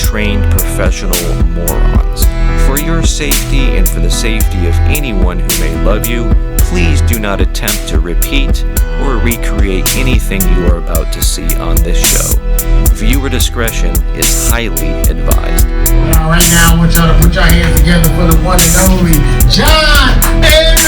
trained professional morons. For your safety and for the safety of anyone who may love you, please do not attempt to repeat or recreate anything you are about to see on this show. Viewer discretion is highly advised. Well, right now, I want y'all to put your hands together for the one and only Jon Arez!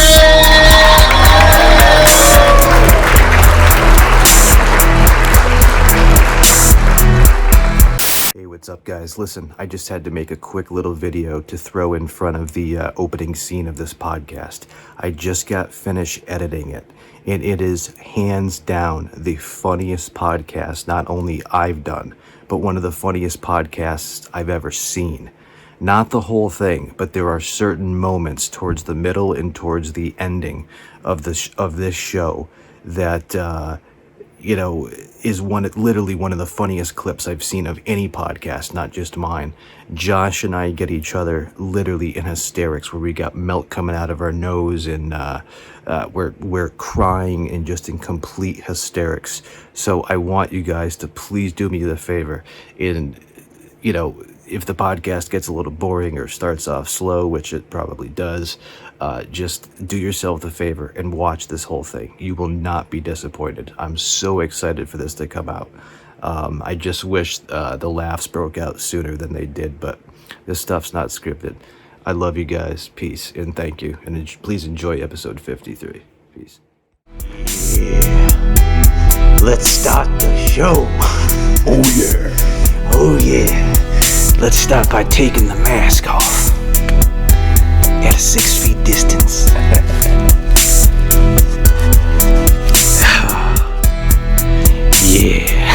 Hey, what's up, guys? Listen, I just had to make a quick little video to throw in front of the opening scene of this podcast. I just got finished editing it, and it is hands down the funniest podcast not only I've done, but one of the funniest podcasts I've ever seen. Not the whole thing, but there are certain moments towards the middle and towards the ending of this show that is literally one of the funniest clips I've seen of any podcast, not just mine. Josh and I get each other literally in hysterics, where we got milk coming out of our nose, and we're crying and just in complete hysterics. So I want you guys to please do me the favor, and if the podcast gets a little boring or starts off slow, which it probably does, just do yourself the favor and watch this whole thing. You will not be disappointed. I'm so excited for this to come out. I just wish the laughs broke out sooner than they did, but this stuff's not scripted. I love you guys. Peace and thank you. And please enjoy episode 53. Peace. Yeah. Let's start the show. Oh, yeah. Oh, yeah. Let's start by taking the mask off at a 6 feet distance. Yeah.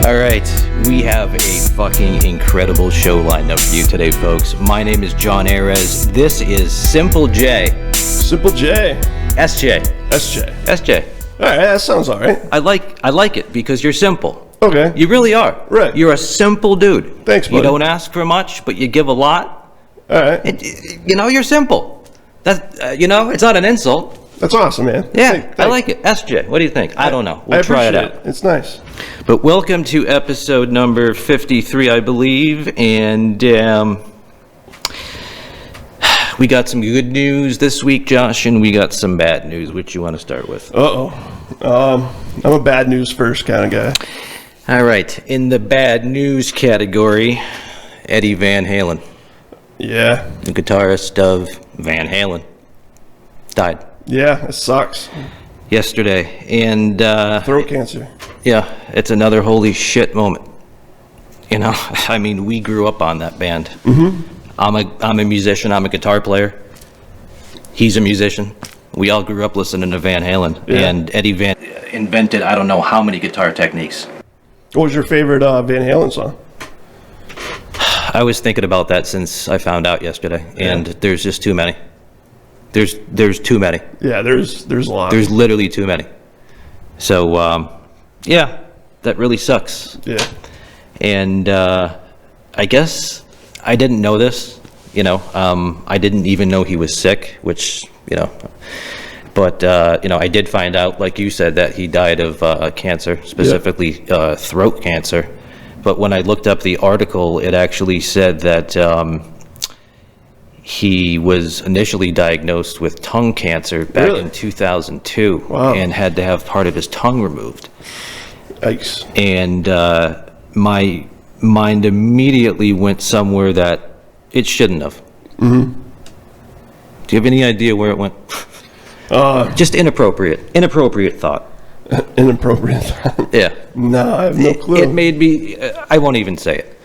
All right, we have a fucking incredible show lined up for you today, folks. My name is Jon Arez. This is Simple J. Simple J. SJ. SJ. SJ. All right, that sounds all right. I like it because you're simple. Okay. You really are. Right. You're a simple dude. Thanks, buddy. You don't ask for much, but you give a lot. All right. You're simple. That it's not an insult. That's awesome, man. Yeah, Thanks. I like it. SJ, what do you think? I don't know. We'll try it out. It's nice. But welcome to episode number 53, I believe, and we got some good news this week, Josh, and we got some bad news. Which you want to start with? I'm a bad news first kind of guy. All right, in the bad news category, Eddie Van Halen. Yeah. The guitarist of Van Halen died. Yeah, it sucks. Yesterday, and Throat cancer. yeah, it's another holy shit moment. I mean, we grew up on that band. Mm-hmm. I'm a musician. I'm a guitar player. He's a musician. We all grew up listening to Van Halen, and Eddie Van invented I don't know how many guitar techniques. What was your favorite Van Halen song? I was thinking about that since I found out yesterday, and there's just too many. There's too many. Yeah, there's a lot. There's literally too many. So that really sucks. Yeah. And I guess I didn't know this. I didn't even know he was sick, which But I did find out, like you said, that he died of cancer, specifically throat cancer. But when I looked up the article, it actually said that he was initially diagnosed with tongue cancer back in 2002 and had to have part of his tongue removed. Yikes. And my mind immediately went somewhere that it shouldn't have. Mm-hmm. Do you have any idea where it went? Just inappropriate thought. Inappropriate thought. Yeah. No, I have no clue. It made me, I won't even say it.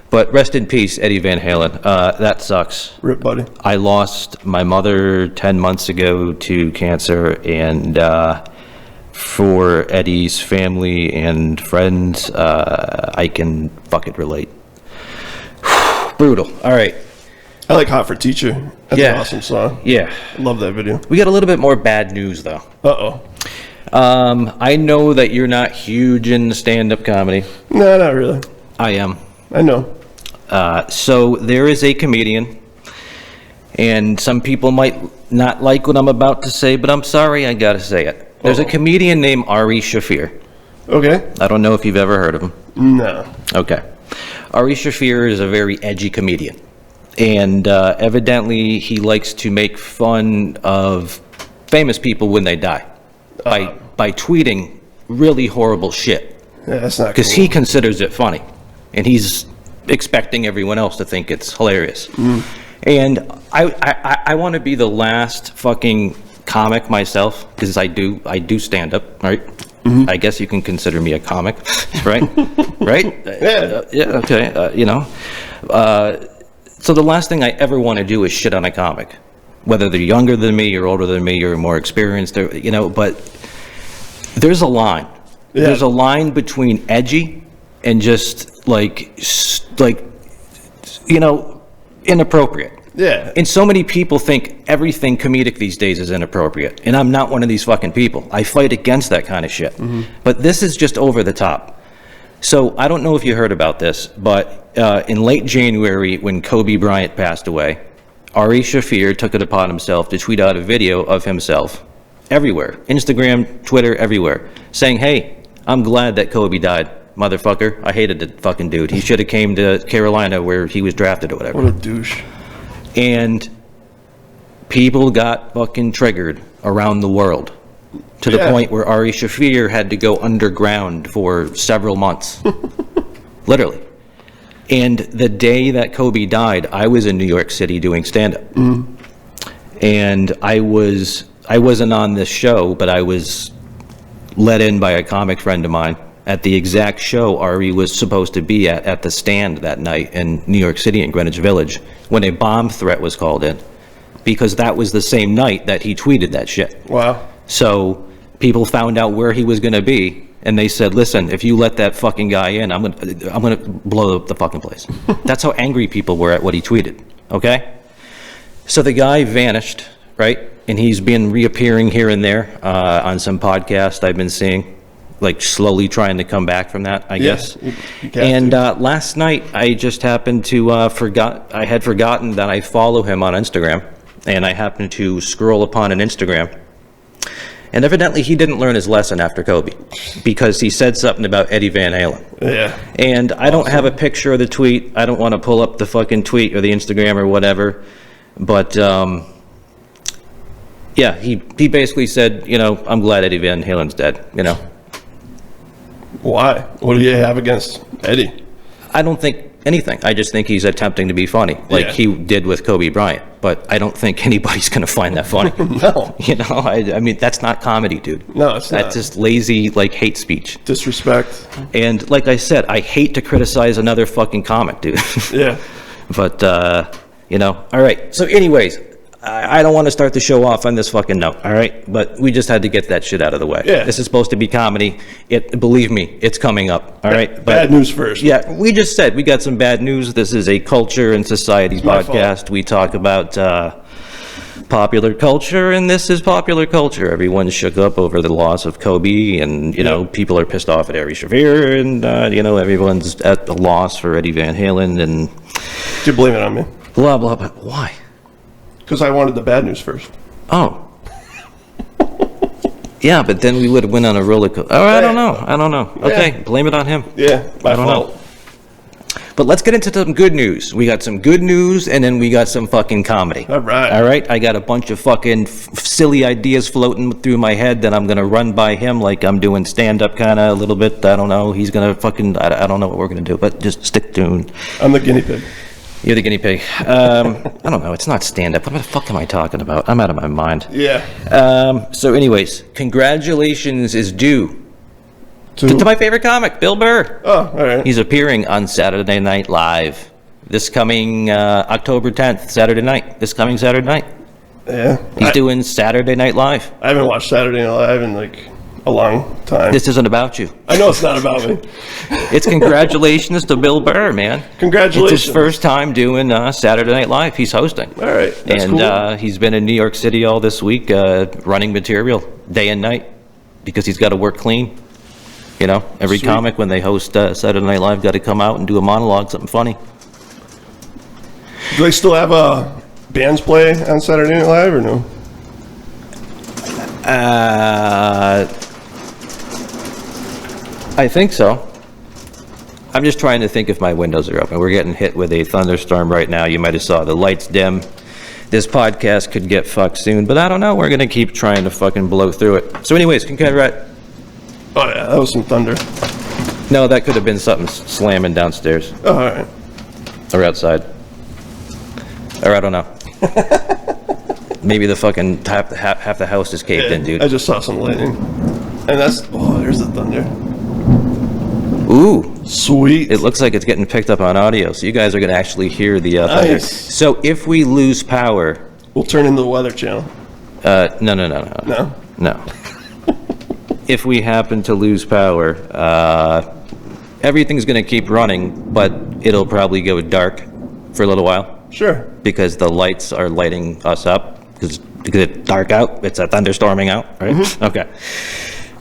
But rest in peace, Eddie Van Halen. That sucks. Rip, buddy. I lost my mother 10 months ago to cancer, and for Eddie's family and friends, I can fucking relate. Brutal. All right. I like Hot for Teacher. That's an awesome song. Yeah. I love that video. We got a little bit more bad news, though. Uh-oh. I know that you're not huge in stand-up comedy. No, not really. I am. I know. So there is a comedian, and some people might not like what I'm about to say, but I'm sorry, I gotta say it. There's a comedian named Ari Shaffir. Okay. I don't know if you've ever heard of him. No. Okay. Ari Shaffir is a very edgy comedian. And evidently he likes to make fun of famous people when they die by tweeting really horrible shit. Yeah, that's not Because cool. he considers it funny. And he's expecting everyone else to think it's hilarious. And I want to be the last fucking comic myself, because I do stand up, right? I guess you can consider me a comic, right? Right? Yeah, okay, you know. So the last thing I ever want to do is shit on a comic, whether they're younger than me or older than me or more experienced, or, you know, but there's a line. Yeah. There's a line between edgy and just like, you know, inappropriate. Yeah. And so many people think everything comedic these days is inappropriate. And I'm not one of these fucking people. I fight against that kind of shit. But this is just over the top. So I don't know if you heard about this, but in late January, when Kobe Bryant passed away, Ari Shaffir took it upon himself to tweet out a video of himself everywhere, Instagram, Twitter, everywhere, saying, "Hey, I'm glad that Kobe died, motherfucker. I hated the fucking dude. He should have came to Carolina where he was drafted or whatever." What a douche. And people got fucking triggered around the world to the Yeah. point where Ari Shaffir had to go underground for several months. Literally. And the day that Kobe died, I was in New York City doing stand-up. And I wasn't on this show, but I was let in by a comic friend of mine at the exact show Ari was supposed to be at the Stand that night in New York City in Greenwich Village, when a bomb threat was called in, because that was the same night that he tweeted that shit. Wow. So people found out where he was going to be, and they said, "Listen, if you let that fucking guy in, I'm gonna blow up the fucking place." That's how angry people were at what he tweeted. Okay, so the guy vanished, right? And he's been reappearing here and there on some podcast I've been seeing, like slowly trying to come back from that, I guess. you have And to. last night I just happened to I had forgotten that I follow him on Instagram, and I happened to scroll upon an Instagram. And evidently he didn't learn his lesson after Kobe, because he said something about Eddie Van Halen. Yeah. And I don't have a picture of the tweet. I don't want to pull up the fucking tweet or the Instagram or whatever. But, yeah, he basically said, you know, "I'm glad Eddie Van Halen's dead," you know. Why? What do you have against Eddie? I don't think anything. I just think he's attempting to be funny, like Yeah. he did with Kobe Bryant. But I don't think anybody's going to find that funny. No. You know, I mean, that's not comedy, dude. No, it's That's not. just lazy, like, hate speech. Disrespect. And like I said, I hate to criticize another fucking comic, dude. Yeah. But, you know, all right. So anyways, I don't want to start the show off on this fucking note, all right? But we just had to get that shit out of the way. Yeah. This is supposed to be comedy. Believe me, it's coming up, all right? But Bad news first. yeah, we just said we got some bad news. This is a culture and society my podcast. We talk about popular culture, and this is popular culture. Everyone's shook up over the loss of Kobe, and, you know, people are pissed off at Ari Shaffir, and, you know, everyone's at a loss for Eddie Van Halen, and You blame it on me. blah, blah, blah. Why? Because I wanted the bad news first. Oh. Yeah, but then we would have went on a roller coaster. Oh, I don't know. Okay, blame it on him. Yeah, my I don't fault. know. But let's get into some good news. We got some good news, and then we got some fucking comedy. All right. All right? I got a bunch of fucking silly ideas floating through my head that I'm going to run by him like I'm doing stand-up kind of a little bit. I don't know. He's going to fucking... I don't know what we're going to do, but just stick tuned. I'm the guinea pig. You're the guinea pig. I don't know. It's not stand-up. What the fuck am I talking about? I'm out of my mind. Yeah. So anyways, congratulations is due to my favorite comic, Bill Burr. Oh, all right. He's appearing on Saturday Night Live this coming October 10th, Saturday night. This coming Saturday night. Yeah. He's doing Saturday Night Live. I haven't watched Saturday Night Live in like a long time. This isn't about you. I know it's not about me. It's congratulations to Bill Burr, man. Congratulations. It's his first time doing Saturday Night Live. He's hosting. All right. That's And cool. he's been in New York City all this week running material day and night because he's got to work clean. You know, every Sweet. comic when they host Saturday Night Live got to come out and do a monologue, something funny. Do they still have bands play on Saturday Night Live or no? I think so. I'm just trying to think if my windows are open. We're getting hit with a thunderstorm right now. You might have saw the lights dim. This podcast could get fucked soon, but I don't know. We're going to keep trying to fucking blow through it. So anyways, congrats. Oh, yeah, that was some thunder. No, that could have been something slamming downstairs. Oh, all right. Or outside. Or I don't know. Maybe the fucking half the house is caved in, dude. I just saw some lightning. And that's, oh, there's the thunder. Ooh. Sweet. It looks like it's getting picked up on audio, so you guys are going to actually hear the thunder. Nice. So if we lose power... We'll turn into the Weather Channel. No. No? If we happen to lose power, everything's going to keep running, but it'll probably go dark for a little while. Sure. Because the lights are lighting us up. Because it's dark out. It's a thunderstorming out, right? Mm-hmm. Okay.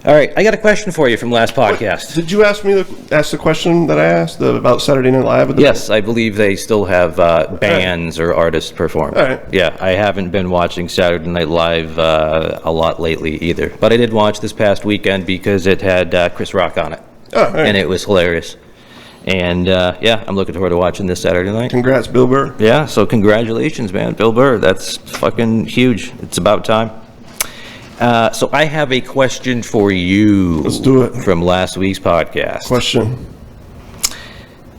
All right, I got a question for you from last podcast. Did you ask me the question that I asked about Saturday Night Live? Yes, I believe they still have bands or artists perform. All right. Yeah, I haven't been watching Saturday Night Live a lot lately either, but I did watch this past weekend because it had Chris Rock on it, all right. And it was hilarious. And yeah, I'm looking forward to watching this Saturday night. Congrats, Bill Burr. Yeah, so congratulations, man, Bill Burr. That's fucking huge. It's about time. So I have a question for you. Let's do it. From last week's podcast. Question.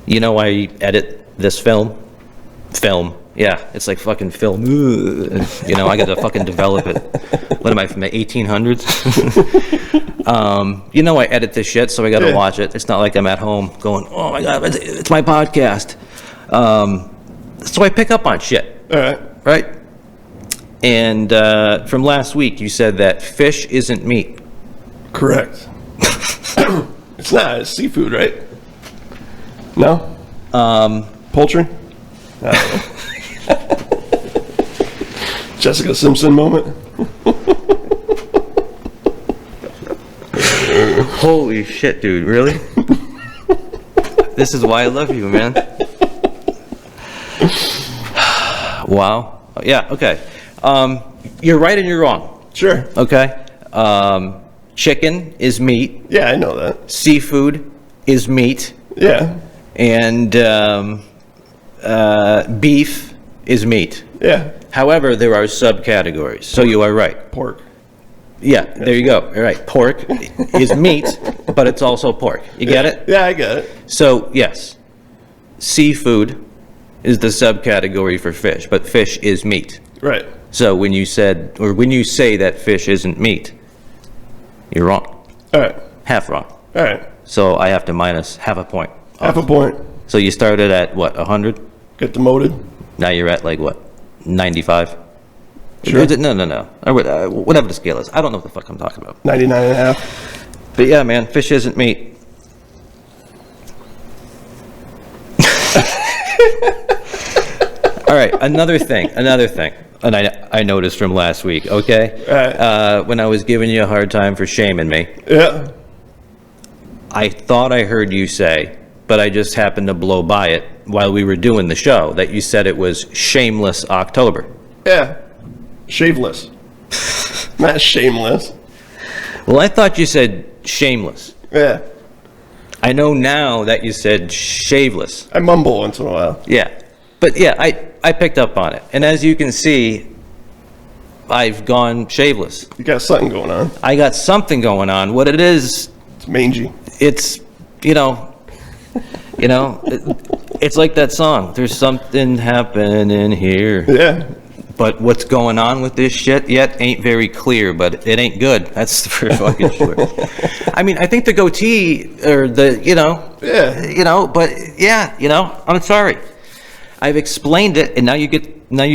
You know, I edit this film. Yeah, it's like fucking film. You know, I got to fucking develop it. What am I, from the 1800s? You know, I edit this shit, so I got to watch it. It's not like I'm at home going, oh my God, it's my podcast. So I pick up on shit. All right. Right? And from last week, you said that fish isn't meat. Correct. It's not. It's seafood, right? No? Poultry? I don't know. Jessica Simpson moment? Holy shit, dude. Really? This is why I love you, man. Wow. Yeah, okay. You're right and you're wrong. Sure. Okay. Chicken is meat. Yeah, I know that. Seafood is meat. Yeah. And beef is meat. Yeah. However, there are subcategories. So you are right. Pork. Yeah, there you go. All right. Pork is meat, but it's also pork. You get it? Yeah, I get it. So, yes, seafood is the subcategory for fish, but fish is meat. Right. So when you said, or when you say that fish isn't meat, you're wrong. All right. Half wrong. All right. So I have to minus half a point. Half a point. So you started at what, 100? Get demoted. Now you're at like what, 95? Sure. Is it? No. Or whatever the scale is. I don't know what the fuck I'm talking about. 99 and a half. But yeah, man, fish isn't meat. All right, another thing, and I noticed from last week, okay? Right. When I was giving you a hard time for shaming me, Yeah. I thought I heard you say, but I just happened to blow by it while we were doing the show, that you said it was Shameless October. Yeah. Shaveless. Not shameless. Well, I thought you said shameless. Yeah. I know now that you said shaveless. I mumble once in a while. Yeah. But yeah, I picked up on it. And as you can see, I've gone shaveless. You got something going on. I got something going on. What it is, It's mangy. it's, it's like that song. There's something happening here. Yeah. But what's going on with this shit yet ain't very clear, but it ain't good. That's for fucking sure. I mean, I think the goatee, or Yeah. but yeah, I'm sorry. I've explained it, and now you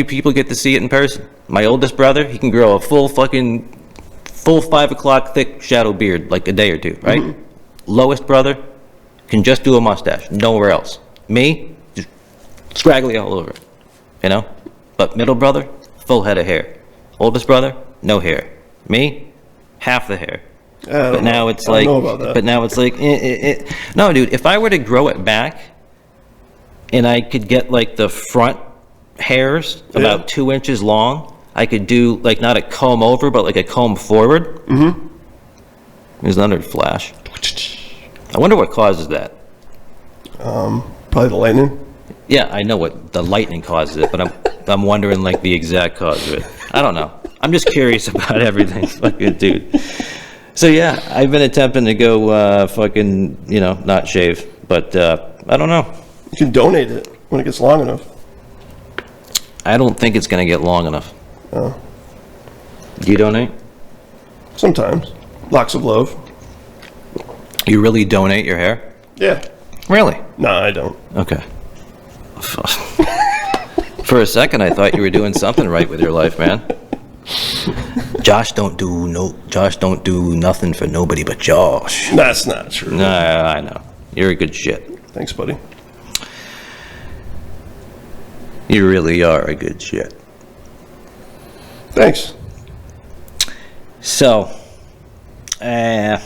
people get to see it in person. My oldest brother, he can grow a full 5 o'clock thick shadow beard, like a day or two, right? Mm-hmm. Lowest brother can just do a mustache, nowhere else. Me, just scraggly all over, But middle brother, full head of hair. Oldest brother, no hair. Me, half the hair. But now it's like, no, dude, if I were to grow it back and I could get like the front hairs about 2 inches long, I could do like not a comb over, but like a comb forward. Mm-hmm. There's another flash. I wonder what causes that. Probably the lightning. Yeah, I know what the lightning causes it, but I'm wondering like the exact cause of it. I don't know. I'm just curious about everything, fucking dude. So yeah, I've been attempting to go fucking, not shave, but I don't know. You can donate it when it gets long enough. I don't think it's gonna get long enough. Oh. Do you donate? Sometimes. Locks of love. You really donate your hair? Yeah. Really? No, I don't. Okay. For a second, I thought you were doing something right with your life, man. Josh don't do nothing for nobody but Josh. That's not true. No, I know. You're a good shit. Thanks, buddy. You really are a good shit. Thanks. So, were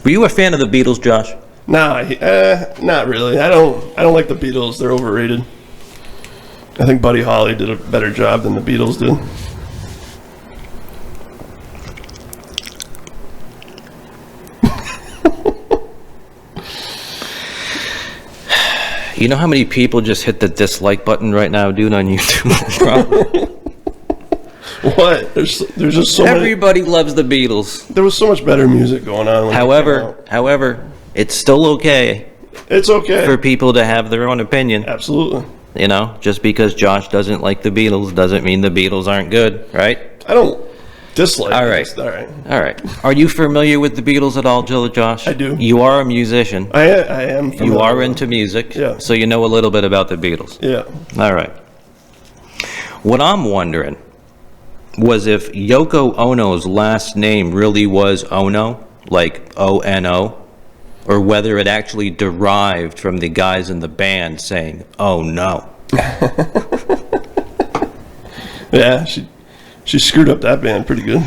you a fan of the Beatles, Josh? Nah, not really. I don't like the Beatles. They're overrated. I think Buddy Holly did a better job than the Beatles did. You know how many people just hit the dislike button right now, dude, on YouTube? What? There's just so Everybody loves the Beatles. There was so much better music going on. When However, it's still okay it's okay for people to have their own opinion. Absolutely. Just because Josh doesn't like the Beatles doesn't mean the Beatles aren't good, right? I don't dislike. All right. All right. All right. Are you familiar with the Beatles at all, Josh? I do. You are a musician. I am. You are into music. Yeah. So you know a little bit about the Beatles. Yeah. All right. What I'm wondering was if Yoko Ono's last name really was Ono, like O-N-O, or whether it actually derived from the guys in the band saying, "Oh no." Yeah, she screwed up that band pretty good.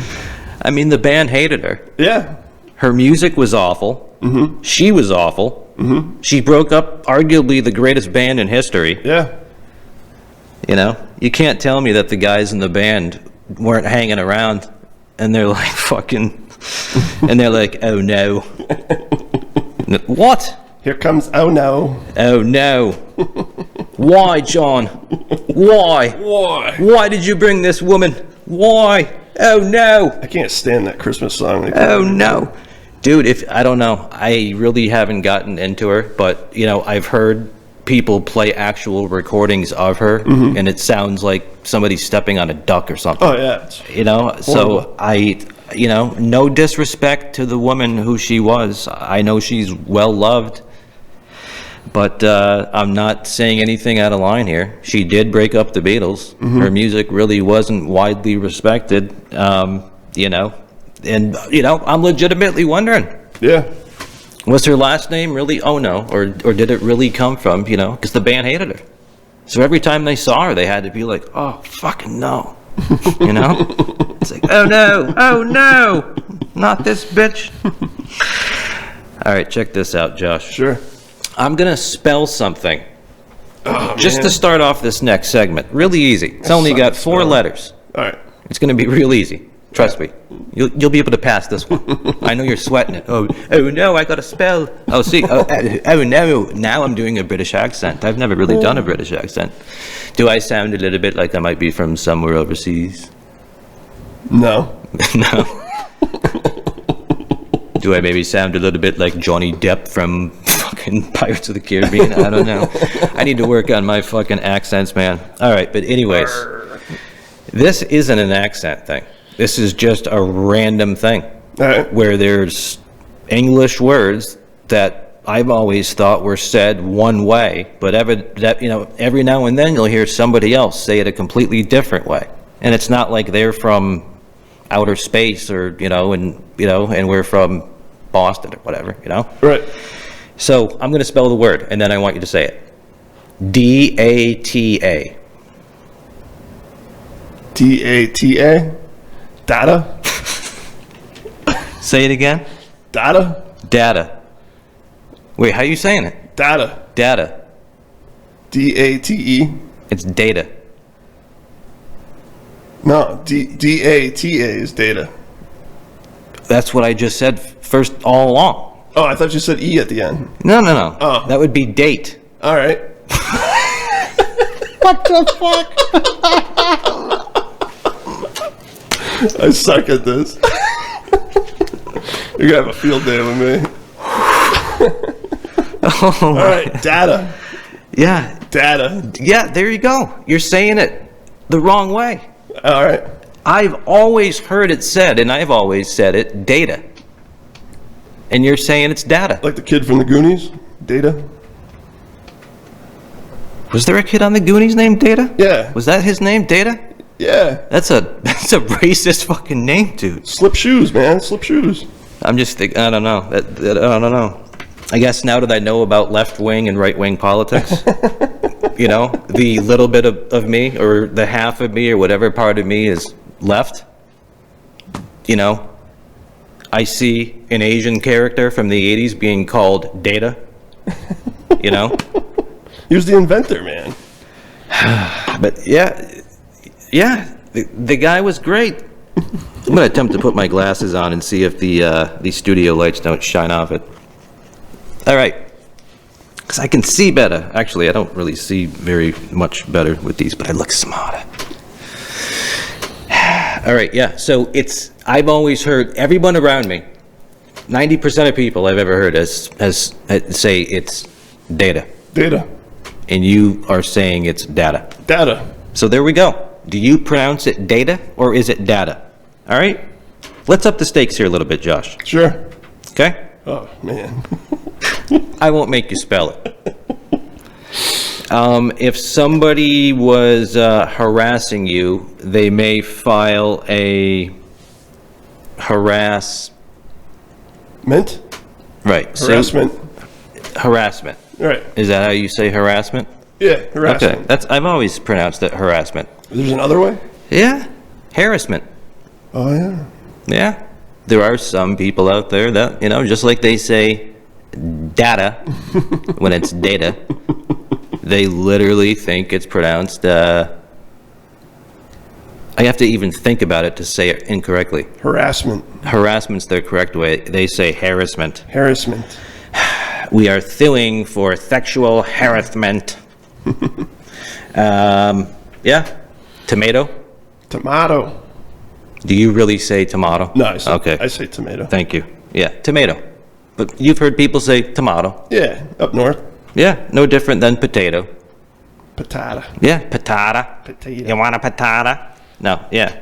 I mean, the band hated her. Yeah. Her music was awful. Mm-hmm. She was awful. Mm-hmm. She broke up arguably the greatest band in history. Yeah. You can't tell me that the guys in the band weren't hanging around and they're like fucking, and they're like, "Oh no." What? Here comes Oh no. Oh no. Why, John? Why? Why did you bring this woman? Why? Oh no. I can't stand that Christmas song. Oh no. Dude, I don't know. I really haven't gotten into her, but I've heard people play actual recordings of her, and it sounds like somebody stepping on a duck or something. Oh yeah. So no disrespect to the woman who she was. I know she's well loved, but I'm not saying anything out of line here. She did break up the Beatles. Her music really wasn't widely respected, and I'm legitimately wondering. Yeah. Was her last name really Ono, or did it really come from, because the band hated her? So every time they saw her, they had to be like, "Oh, fucking no." It's like, "Oh no, not this bitch." All right, check this out, Josh. Sure. I'm going to spell something just man. to start off this next segment. Really easy. It's only got 4 letters. All right. It's going to be real easy. Trust me. You'll be able to pass this one. I know you're sweating it. Oh no, I got to spell. Oh, see. Oh no, now I'm doing a British accent. I've never really done a British accent. Do I sound a little bit like I might be from somewhere overseas? No. No. Do I maybe sound a little bit like Johnny Depp from fucking Pirates of the Caribbean? I don't know. I need to work on my fucking accents, man. All right, but anyways, this isn't an accent thing. This is just a random thing where there's English words that I've always thought were said one way, but every now and then you'll hear somebody else say it a completely different way, and it's not like they're from outer space or and we're from Boston or whatever, Right. So I'm going to spell the word, and then I want you to say it. D-A-T-A. D-A-T-A? Data? Say it again. Data? Data. Wait, how are you saying it? Data. Data. D-A-T-E? It's data. No, D-A-T-A is data. That's what I just said first all along. Oh, I thought you said E at the end. No, no, no. Oh. That would be date. All right. What the fuck? I suck at this. You're gonna have a field day with me. All right, data. Yeah. Data. Yeah, there you go. You're saying it the wrong way. All right. I've always heard it said, and I've always said it, data. And you're saying it's data. Like the kid from the Goonies, Data. Was there a kid on the Goonies named Data? Yeah. Was that his name, Data? Yeah. That's a racist fucking name, dude. Slip shoes, man. Slip shoes. I'm just thinking, I don't know. I don't know. I guess now that I know about left-wing and right-wing politics, you know, the little bit of me, or the half of me, or whatever part of me is left, you know, I see an Asian character from the 80s being called Data, you know? He was the inventor, man. But yeah, the guy was great. I'm gonna attempt to put my glasses on and see if the studio lights don't shine off it. All right, because I can see better. Actually, I don't really see very much better with these, but I look smarter. All right, yeah. So I've always heard everyone around me, 90% of people I've ever heard say it's data, Data. and you are saying it's data. Data. So there we go. Do you pronounce it data or is it data? All right? Let's up the stakes here a little bit, Josh. Sure. Okay? Oh, man. I won't make you spell it. If somebody was harassing you, they may file a harassment. Right. Harassment. So, harassment. Right. Is that how you say harassment? Yeah, harassment. Okay. I've always pronounced it harassment. There's another way? Yeah. Harassment. Oh, yeah. Yeah. There are some people out there that, you know, just like they say data when it's data, they literally think it's pronounced, I have to even think about it to say it incorrectly. Harassment. Harassment's their correct way. They say harassment. Harassment. We are suing for sexual harassment. Yeah. Tomato. Tomato. Do you really say tomato? No, I Okay. say tomato. Thank you. Yeah, tomato. But you've heard people say tomato. Yeah, up north. Yeah, no different than potato. Patata. Yeah, patata. Potato. You want a patata? No, yeah.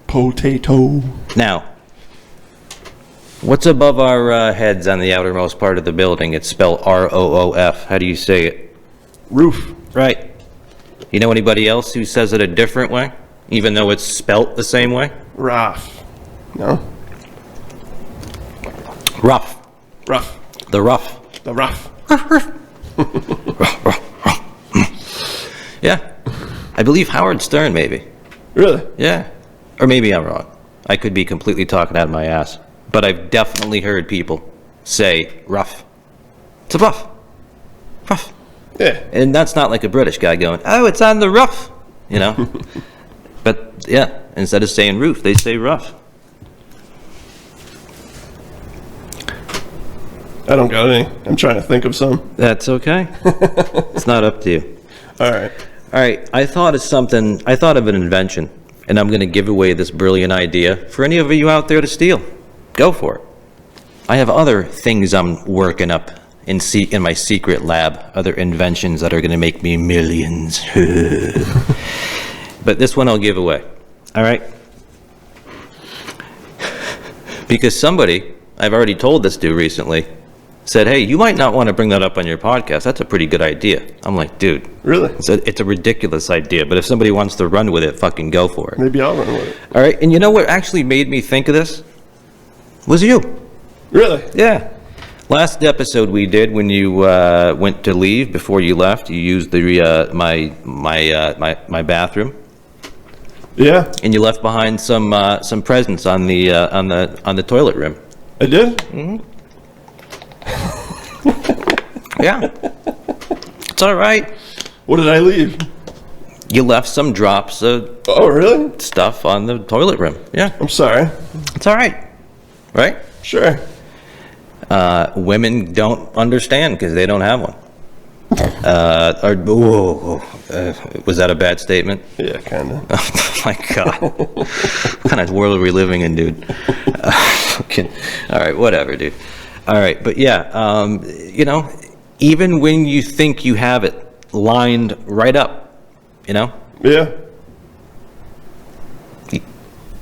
Potato. Now, what's above our heads on the outermost part of the building? It's spelled R-O-O-F. How do you say it? Roof. Right. You know anybody else who says it a different way, even though it's spelt the same way? Rough. No? Rough. Rough. The rough. The rough. Yeah. I believe Howard Stern, maybe. Really? Yeah. Or maybe I'm wrong. I could be completely talking out of my ass. But I've definitely heard people say rough. It's a rough. Rough. Yeah. And that's not like a British guy going, oh, it's on the rough, you know? But yeah, instead of saying roof, they say rough. I don't got any. I'm trying to think of some. That's okay. It's not up to you. All right. All right, I thought of an invention, and I'm going to give away this brilliant idea for any of you out there to steal. Go for it. I have other things I'm working up in my secret lab, other inventions that are going to make me millions. But this one I'll give away, all right? Because somebody, I've already told this to recently, said, hey, you might not want to bring that up on your podcast. That's a pretty good idea. I'm like, dude. Really? It's a ridiculous idea, but if somebody wants to run with it, fucking go for it. Maybe I'll run with it. All right, and you know what actually made me think of this? Was you. Really? Yeah. Last episode we did, when you went to leave, before you left, you used the my bathroom. Yeah. And you left behind some presents on the toilet rim. I did? Mm-hmm. Yeah. It's all right. What did I leave? You left some drops of Oh, really? stuff on the toilet rim. Yeah. I'm sorry. It's all right. Right? Sure. Women don't understand because they don't have one. Was that a bad statement? Yeah, kind of. Oh my God. What kind of world are we living in, dude? All right, whatever, dude. All right, but yeah, you know, even when you think you have it lined right up, you know? Yeah.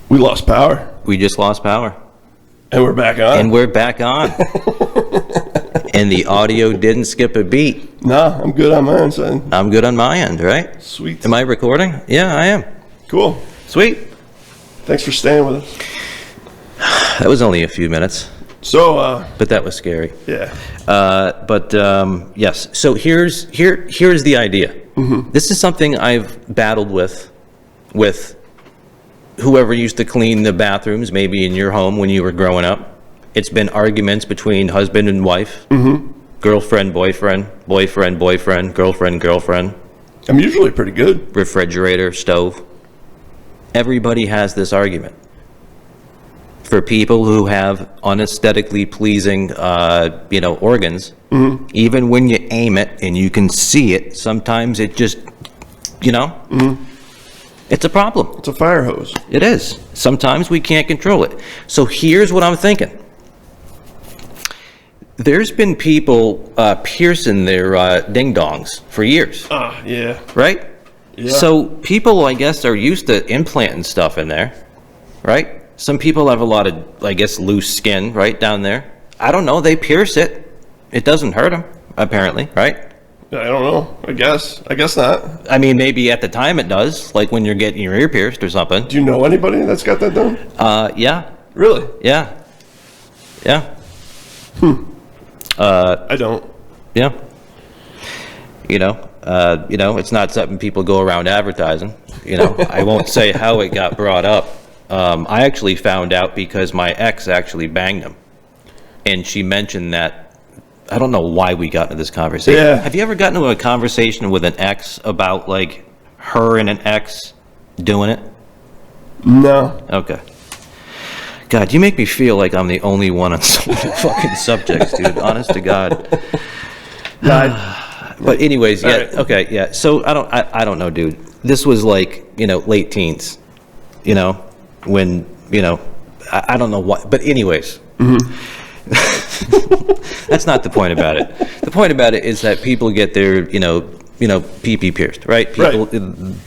We lost power. We just lost power. And we're back on. And we're back on. And the audio didn't skip a beat. Nah, I'm good on my end, son. I'm good on my end, right? Sweet. Am I recording? Yeah, I am. Cool. Sweet. Thanks for staying with us. That was only a few minutes, So, but that was scary. yeah. Yes. So here's the idea. Mm-hmm. This is something I've battled with whoever used to clean the bathrooms, maybe in your home when you were growing up. It's been arguments between husband and wife, girlfriend, boyfriend, boyfriend, boyfriend, girlfriend, girlfriend. I'm usually pretty good. Refrigerator, stove. Everybody has this argument. For people who have unesthetically pleasing, organs, even when you aim it and you can see it, sometimes it just, it's a problem. It's a fire hose. It is. Sometimes we can't control it. So here's what I'm thinking. There's been people piercing their ding-dongs for years. Yeah. Right? Yeah. So people, I guess, are used to implanting stuff in there, right? Some people have a lot of, I guess, loose skin right down there. I don't know. They pierce it. It doesn't hurt them, apparently, right? I don't know. I guess not. I mean, maybe at the time it does, like when you're getting your ear pierced or something. Do you know anybody that's got that done? Yeah. Really? Yeah. Yeah. I don't. Yeah. It's not something people go around advertising. I won't say how it got brought up. I actually found out because my ex actually banged him. And she mentioned that. I don't know why we got into this conversation. Yeah. Have you ever gotten into a conversation with an ex about, like, her and an ex doing it? No. Okay. God, you make me feel like I'm the only one on so many fucking subjects, dude. Honest to God. But anyways, yeah, right. Okay, yeah. So I don't know, dude. This was like, late teens, when, I don't know what, but anyways. That's not the point about it. The point about it is that people get their, pee-pee pierced, right?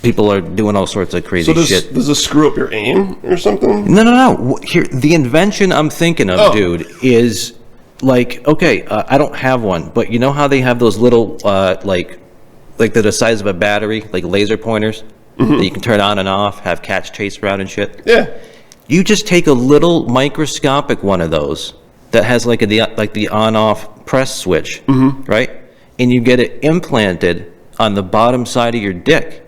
People are doing all sorts of crazy shit. Does this screw up your aim or something? No. Here, the invention I'm thinking of, dude, is like, okay, I don't have one, but you know how they have those little, like they're the size of a battery, like laser pointers that you can turn on and off, have cats chase around and shit? Yeah. You just take a little microscopic one of those that has like the on-off press switch, right? And you get it implanted on the bottom side of your dick.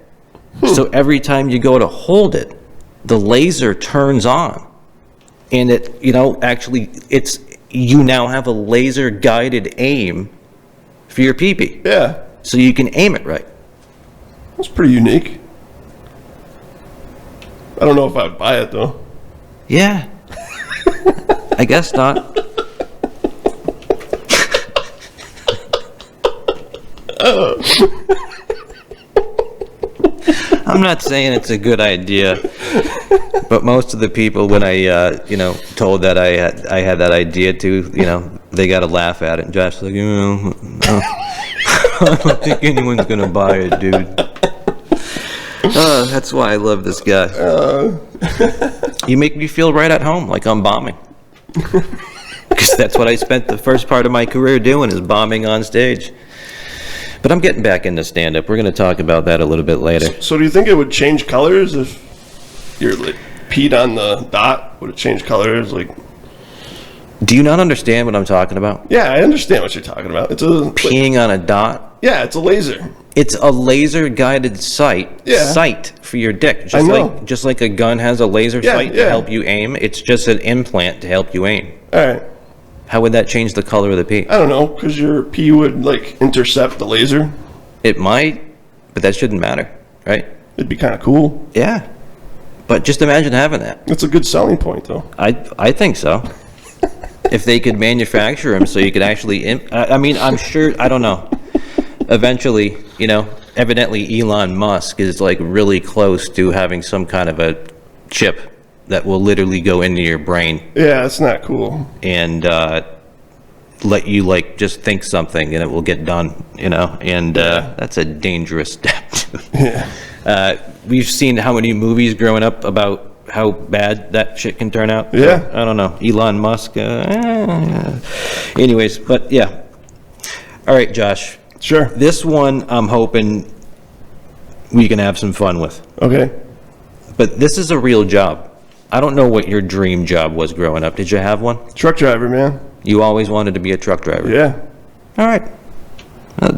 So every time you go to hold it, the laser turns on. And it, actually, you now have a laser-guided aim for your pee-pee. Yeah. So you can aim it right. That's pretty unique. I don't know if I'd buy it, though. Yeah. I guess not. I'm not saying it's a good idea, but most of the people, when I, told that I had that idea too, they got to laugh at it. And Josh's like, I don't think anyone's gonna buy it, dude. That's why I love this guy. You make me feel right at home, like I'm bombing. Because that's what I spent the first part of my career doing, is bombing on stage. But I'm getting back into stand-up. We're going to talk about that a little bit later. So do you think it would change colors if you're like peed on the dot? Would it change colors? Like, do you not understand what I'm talking about? yeah, I understand what you're talking about. It's peeing on a dot. Yeah, it's a laser. It's a laser-guided sight for your dick. Just like a gun has a laser sight to help you aim. It's just an implant to help you aim. All right. How would that change the color of the pee? I don't know, because your pee would like intercept the laser. It might, but that shouldn't matter, right? It'd be kind of cool. Yeah, but just imagine having that. It's a good selling point, though. I think so. if they could manufacture them so you could actually, I mean, I'm sure, I don't know. Eventually, you know, evidently Elon Musk is like really close to having some kind of a chip that will literally go into your brain Yeah, that's not cool. and let you like just think something and it will get done, you know, and that's a dangerous step. Yeah. We've seen how many movies growing up about how bad that shit can turn out. Yeah. So, I don't know. Elon Musk. Anyways, but yeah. All right, Josh. Sure. This one I'm hoping we can have some fun with. Okay. But this is a real job. I don't know what your dream job was growing up. Did you have one? Truck driver, man. You always wanted to be a truck driver. Yeah. All right.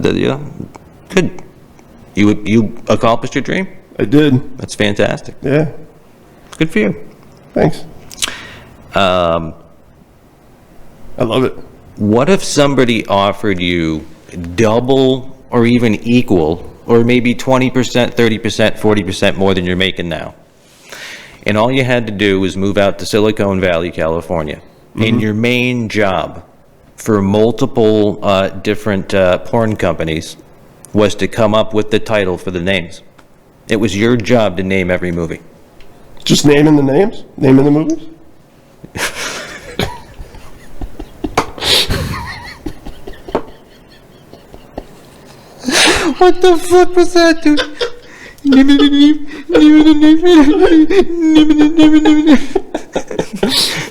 Yeah. Good. You accomplished your dream? I did. That's fantastic. Yeah. Good for you. Thanks. I love it. What if somebody offered you double or even equal, or maybe 20%, 30%, 40% more than you're making now? And all you had to do was move out to Silicon Valley, California. And your main job for multiple different porn companies was to come up with the title for the names. It was your job to name every movie. Just naming the names? Naming the movies? What the fuck was that, dude?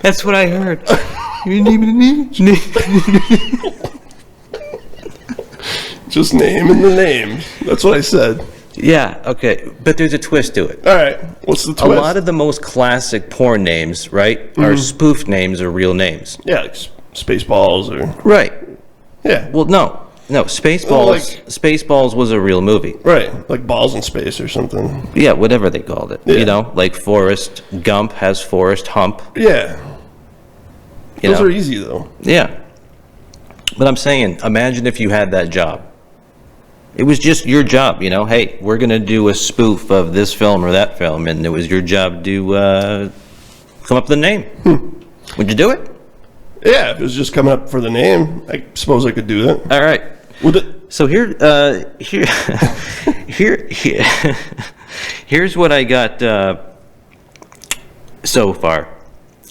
That's what I heard. Just naming the names. That's what I said. Yeah, okay, but there's a twist to it. All right. What's the twist? A lot of the most classic porn names, right, are spoof names or real names. Yeah, like Spaceballs or... Right. Yeah. Well, no, Spaceballs. Well, like- Spaceballs was a real movie. Right. Like Balls in Space or something. Yeah, whatever they called it. Yeah. You know, like Forrest Gump has Forrest Hump. Yeah. You Those know? are easy, though. Yeah. But I'm saying, imagine if you had that job. It was just your job, you know. Hey, we're going to do a spoof of this film or that film, and it was your job to come up with a name. Would you do it? Yeah, if it was just coming up for the name, I suppose I could do that. All right. Would it? So here's what I got so far.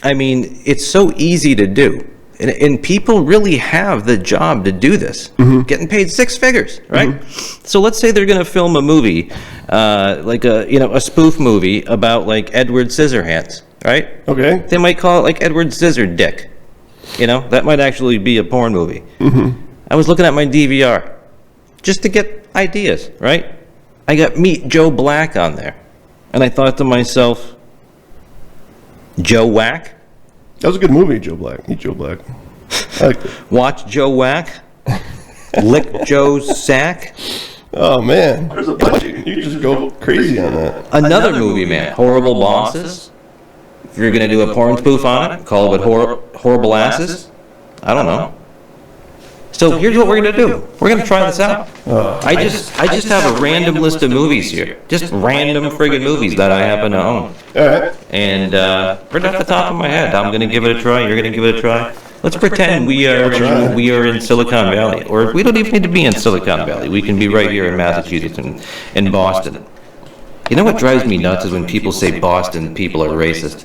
I mean, it's so easy to do. And people really have the job to do this, getting paid six figures, right? So let's say they're going to film a movie, like a spoof movie about like Edward Scissorhands, right? Okay. They might call it like Edward Scissor Dick. You know, that might actually be a porn movie. I was looking at my DVR just to get ideas, right? I got Meet Joe Black on there, and I thought to myself, Joe Whack? That was a good movie, Joe Black. Meet Joe Black. I liked it. Watch Joe Whack? Lick Joe's sack? Oh, man. There's a bunch. You just go crazy on that. Another movie, man. Horrible Bosses? If you're going to do a porn spoof on it, call it Horrible Asses? I don't know. So here's what we're going to do. We're going to try this out. I just have a random list of movies here. Just random friggin' movies that I happen to own. All right. And right off the top of my head, I'm going to give it a try. You're going to give it a try. Let's pretend we are in Silicon Valley. Or we don't even need to be in Silicon Valley. We can be right here in Massachusetts and in Boston. You know what drives me nuts is when people say Boston people are racist.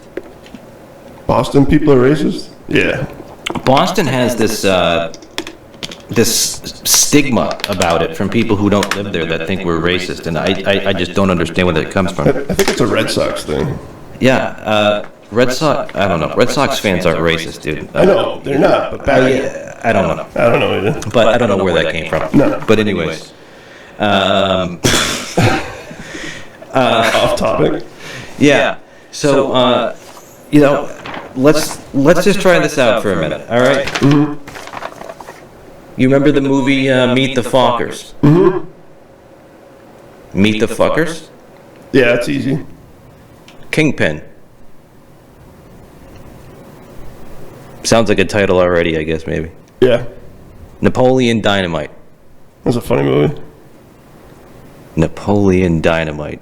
Boston people are racist? Yeah. Boston has this stigma about it from people who don't live there that think we're racist, and I just don't understand where that comes from. I think it's a Red Sox thing. Yeah, Red Sox, I don't know. Red Sox fans aren't racist, dude. I know, they're not, but back I don't know. I don't know either. But I don't know where that came from. No. But anyways. Off topic. Yeah. So, let's just try this out for a minute, all right? Mm-hmm. You remember the movie Meet the Fockers? Mm-hmm. Meet the Fuckers? Yeah, it's easy. Kingpin. Sounds like a title already, I guess, maybe. Yeah. Napoleon Dynamite. That's a funny movie. Napoleon Dynamite.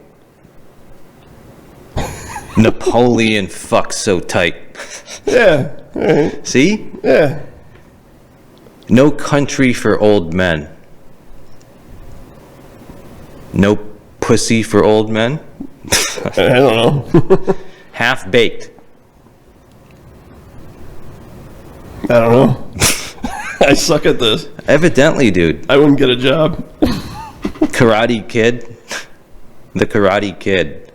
Napoleon fucks so tight. Yeah. All right. See? Yeah. No country for old men. No pussy for old men. I don't know. Half-baked. I don't know. I suck at this. Evidently, dude. I wouldn't get a job. Karate Kid. The Karate Kid.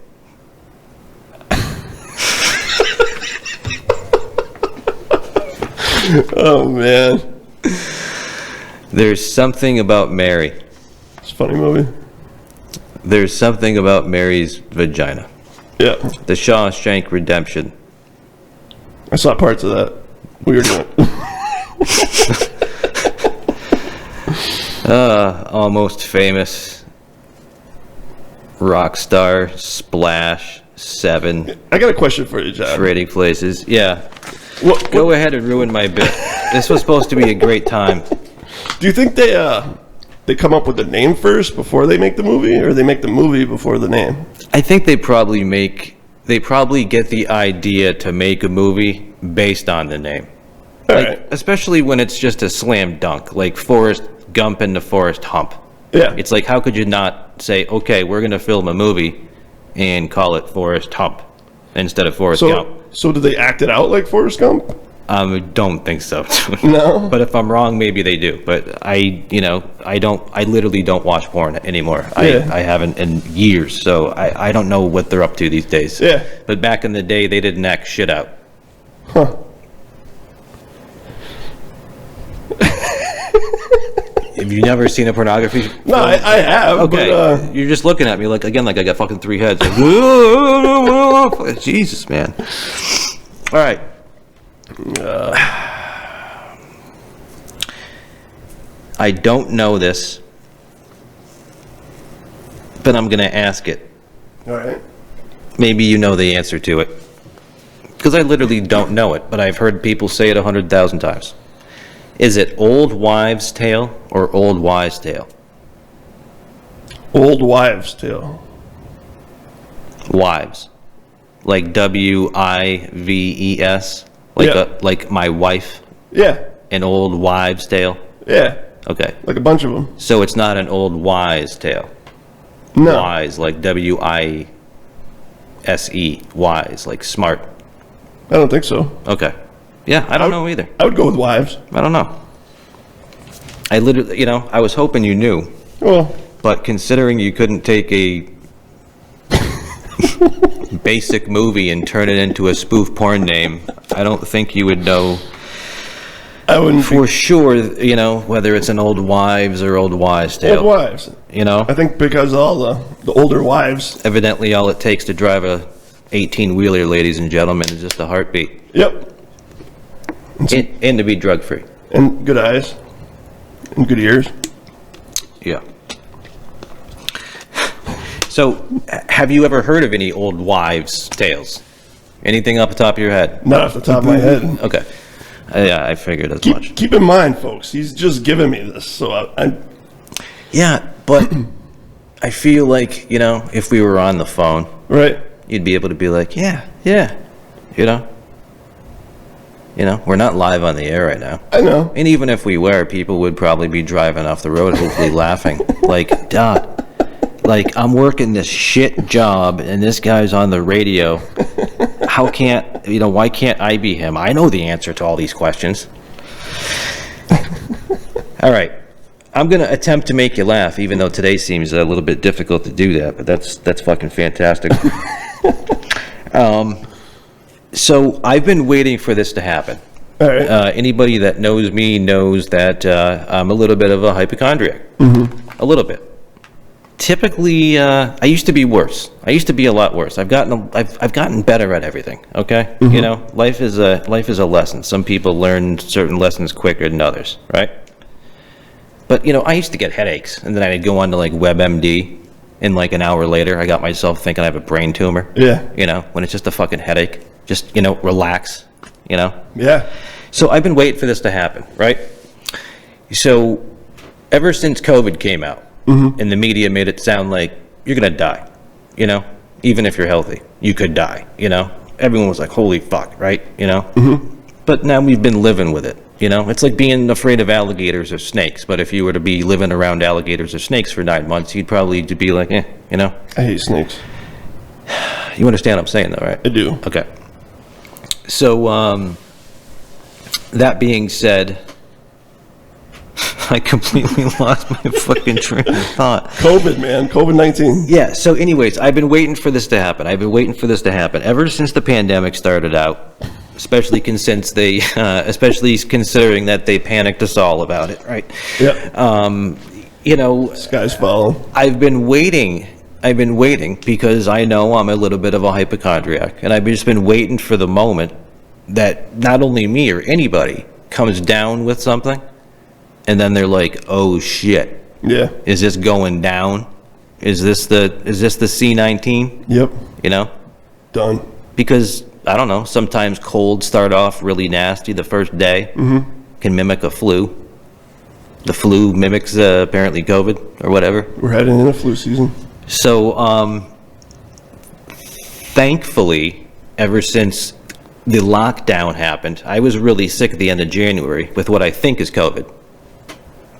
Oh, man. There's something about Mary. It's a funny movie. There's something about Mary's vagina. Yeah. The Shawshank Redemption. I saw parts of that. Weird one. Almost Famous. Rockstar. Splash. 7. I got a question for you, John. Trading Places. Yeah. What, Go ahead and ruin my bit. This was supposed to be a great time. do you think they come up with the name first before they make the movie, or they make the movie before the name? I think they probably get the idea to make a movie based on the name. All Like, right. especially when it's just a slam dunk, like Forrest Gump and the Forrest Hump. Yeah. It's like, how could you not say, okay, we're going to film a movie and call it Forrest Hump instead of Forrest Gump? So do they act it out like Forrest Gump? I don't think so. No. But if I'm wrong, maybe they do. But I literally don't watch porn anymore. Yeah. I haven't in years, so I don't know what they're up to these days. Yeah. But back in the day, they didn't act shit out. Huh. Have you never seen a pornography? No, I have. Okay, But, you're just looking at me like I got fucking 3 heads. Like, Jesus, man. All right. I don't know this, but I'm gonna ask it. all right. Maybe you know the answer to it, because I literally don't know it, but I've heard people say it 100,000 times. Is it Old Wives' Tale or Old Wives' Tale? Old Wives' Tale. Wives, like WIVES, like Yeah. like my wife. Yeah. An Old Wives' Tale. Yeah. Okay, Like a bunch of them. so it's not an Old Wise Tale. No. Wise, like WISE, wise, like smart. I don't think so. Okay. Yeah, I don't know either. I would go with Wives. I don't know. I literally, I was hoping you knew, Well, but considering you couldn't take a basic movie and turn it into a spoof porn name, I don't think you would know I wouldn't for sure, whether it's an Old Wives or Old Wise think Tale. Old Wives. I think because all the older wives. Evidently, all it takes to drive a 18-wheeler, ladies and gentlemen, is just a heartbeat. Yep. And to be drug-free. And good eyes. And good ears. Yeah. So, have you ever heard of any Old Wives' Tales? Anything off the top of your head? Not off the top of my head. Okay. Yeah, I figured as much. Keep in mind, folks, he's just giving me this, so I Yeah, but I feel like, if we were on the phone, right. you'd be able to be like, yeah. We're not live on the air right now. I know. And even if we were, people would probably be driving off the road, hopefully laughing. Like, Dad, like, I'm working this shit job, and this guy's on the radio. Why can't I be him? I know the answer to all these questions. All right. I'm going to attempt to make you laugh, even though today seems a little bit difficult to do that, but that's fucking fantastic. So I've been waiting for this to happen. All right. Anybody that knows me knows that I'm a little bit of a hypochondriac. Mm-hmm. A little bit. Typically, I used to be worse. I used to be a lot worse. I've gotten better at everything. Okay, Mm-hmm. Life is a lesson. Some people learn certain lessons quicker than others, right? But I used to get headaches, and then I'd go on to like WebMD, and like an hour later, I got myself thinking I have a brain tumor. Yeah. When it's just a fucking headache, just relax. Yeah. So I've been waiting for this to happen, right? So ever since COVID came out, and the media made it sound like you're gonna die, even if you're healthy, you could die, everyone was like, holy fuck, right? You know? But now we've been living with it, you know? It's like being afraid of alligators or snakes, but if you were to be living around alligators or snakes for 9 months, you'd probably be like, you know? I hate snakes. You understand what I'm saying, though, right? I do. Okay. So, that being said, I completely lost my fucking train of thought. COVID, man. COVID-19. Yeah, so anyways, I've been waiting for this to happen. I've been waiting for this to happen ever since the pandemic started out, especially especially considering that they panicked us all about it, right? Yep. You know, Sky's falling. I've been waiting because I know I'm a little bit of a hypochondriac, and I've just been waiting for the moment that not only me or anybody comes down with something, and then they're like, "Oh shit, Yeah. is this going down? Is this the C19?" Yep. You know, Done. because I don't know. Sometimes colds start off really nasty the first day, can mimic a flu. The flu mimics apparently COVID or whatever. We're heading in a flu season. So, thankfully, ever since the lockdown happened, I was really sick at the end of January with what I think is COVID.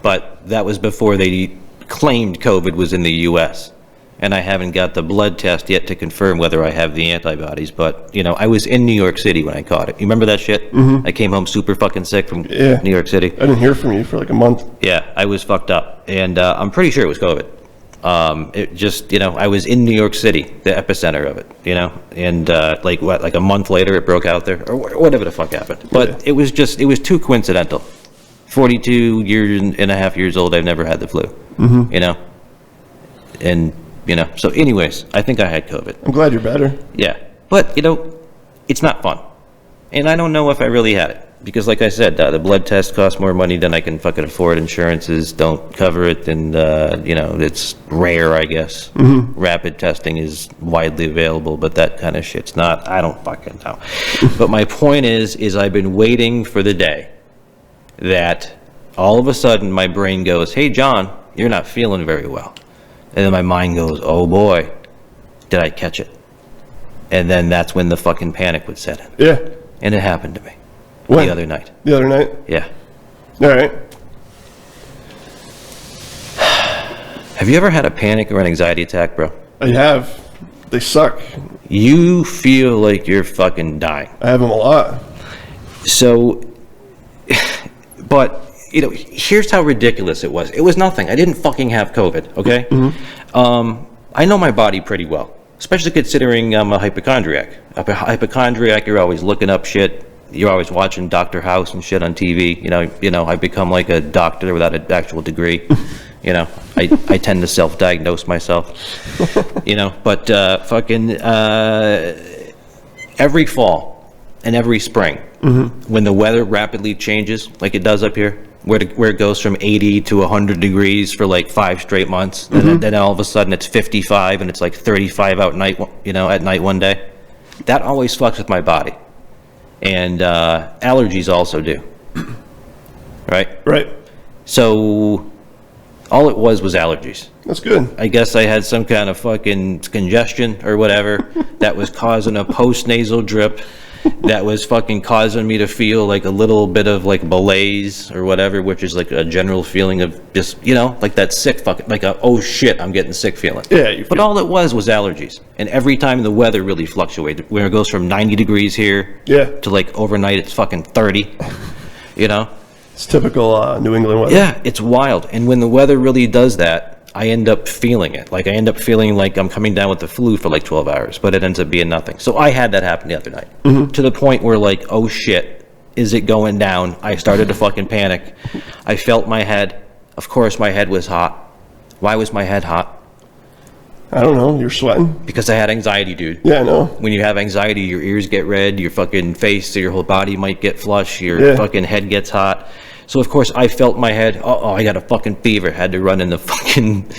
But that was before they claimed COVID was in the U.S. And I haven't got the blood test yet to confirm whether I have the antibodies. But, you know, I was in New York City when I caught it. You remember that shit? I came home super fucking sick from New York City. I didn't hear from you for like a month. Yeah, I was fucked up. And I'm pretty sure it was COVID. It just, you know, I was in New York City, the epicenter of it, you know, and like a month later it broke out there, or whatever the fuck happened. But it was too coincidental. 42 and a half years old, I've never had the flu, you know, and, you know, so anyways, I think I had COVID. I'm glad you're better. Yeah, but, you know, it's not fun. And I don't know if I really had it. Because like I said, the blood test costs more money than I can fucking afford. Insurances don't cover it, and, you know, it's rare, I guess. Rapid testing is widely available, but that kind of shit's not. I don't fucking know. But my point is I've been waiting for the day that all of a sudden my brain goes, hey, John, you're not feeling very well. And then my mind goes, oh boy, did I catch it? And then that's when the fucking panic would set in. Yeah. And it happened to me. When? The other night. The other night? Yeah. All right. Have you ever had a panic or an anxiety attack, bro? I have. They suck. You feel like you're fucking dying. I have them a lot. So, but, you know, here's how ridiculous it was. It was nothing. I didn't fucking have COVID, okay? I know my body pretty well, especially considering I'm a hypochondriac. A hypochondriac, you're always looking up shit. You're always watching Dr. House and shit on TV. You know, I become like a doctor without an actual degree. You know, I tend to self-diagnose myself. You know, but every fall and every spring, when the weather rapidly changes, like it does up here, where it goes from 80 to 100 degrees for like 5 straight months, and then all of a sudden it's 55 and it's like 35 at night one day. That always fucks with my body. And allergies also do, right? Right. So all it was allergies. That's good. I guess I had some kind of fucking congestion or whatever that was causing a post-nasal drip that was fucking causing me to feel like a little bit of like malaise or whatever, which is like a general feeling of just, you know, like that sick fucking, like a, oh shit, I'm getting sick feeling. Yeah. But all it was allergies. And every time the weather really fluctuated, where it goes from 90 degrees here to like overnight it's fucking 30, you know? It's typical New England weather. Yeah, it's wild. And when the weather really does that, I end up feeling it. Like I end up feeling like I'm coming down with the flu for like 12 hours, but it ends up being nothing. So I had that happen the other night to the point where like, oh shit, is it going down? I started to fucking panic. I felt my head. Of course my head was hot. Why was my head hot? I don't know. You're sweating? Because I had anxiety, dude. Yeah, I know. When you have anxiety, your ears get red, your fucking face, your whole body might get flush, your fucking head gets hot. So of course I felt my head. Oh, I got a fucking fever. Had to run in the fucking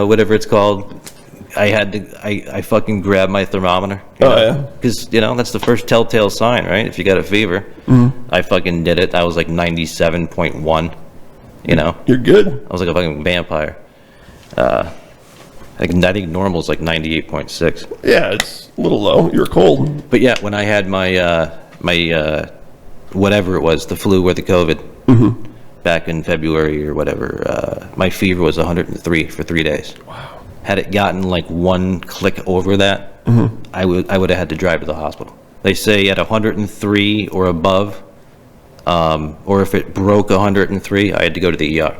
whatever it's called. I fucking grabbed my thermometer. Because you know that's the first telltale sign, right? If you got a fever. I fucking did it. I was like 97.1. You know. You're good. I was like a fucking vampire. Like, I think normal's like 98.6. Yeah, it's a little low. You're cold. But yeah, when I had my whatever it was, the flu or the COVID, back in February or whatever, my fever was 103 for 3 days. Wow. Had it gotten like one click over that, I would have had to drive to the hospital. They say at 103 or above, or if it broke 103, I had to go to the ER.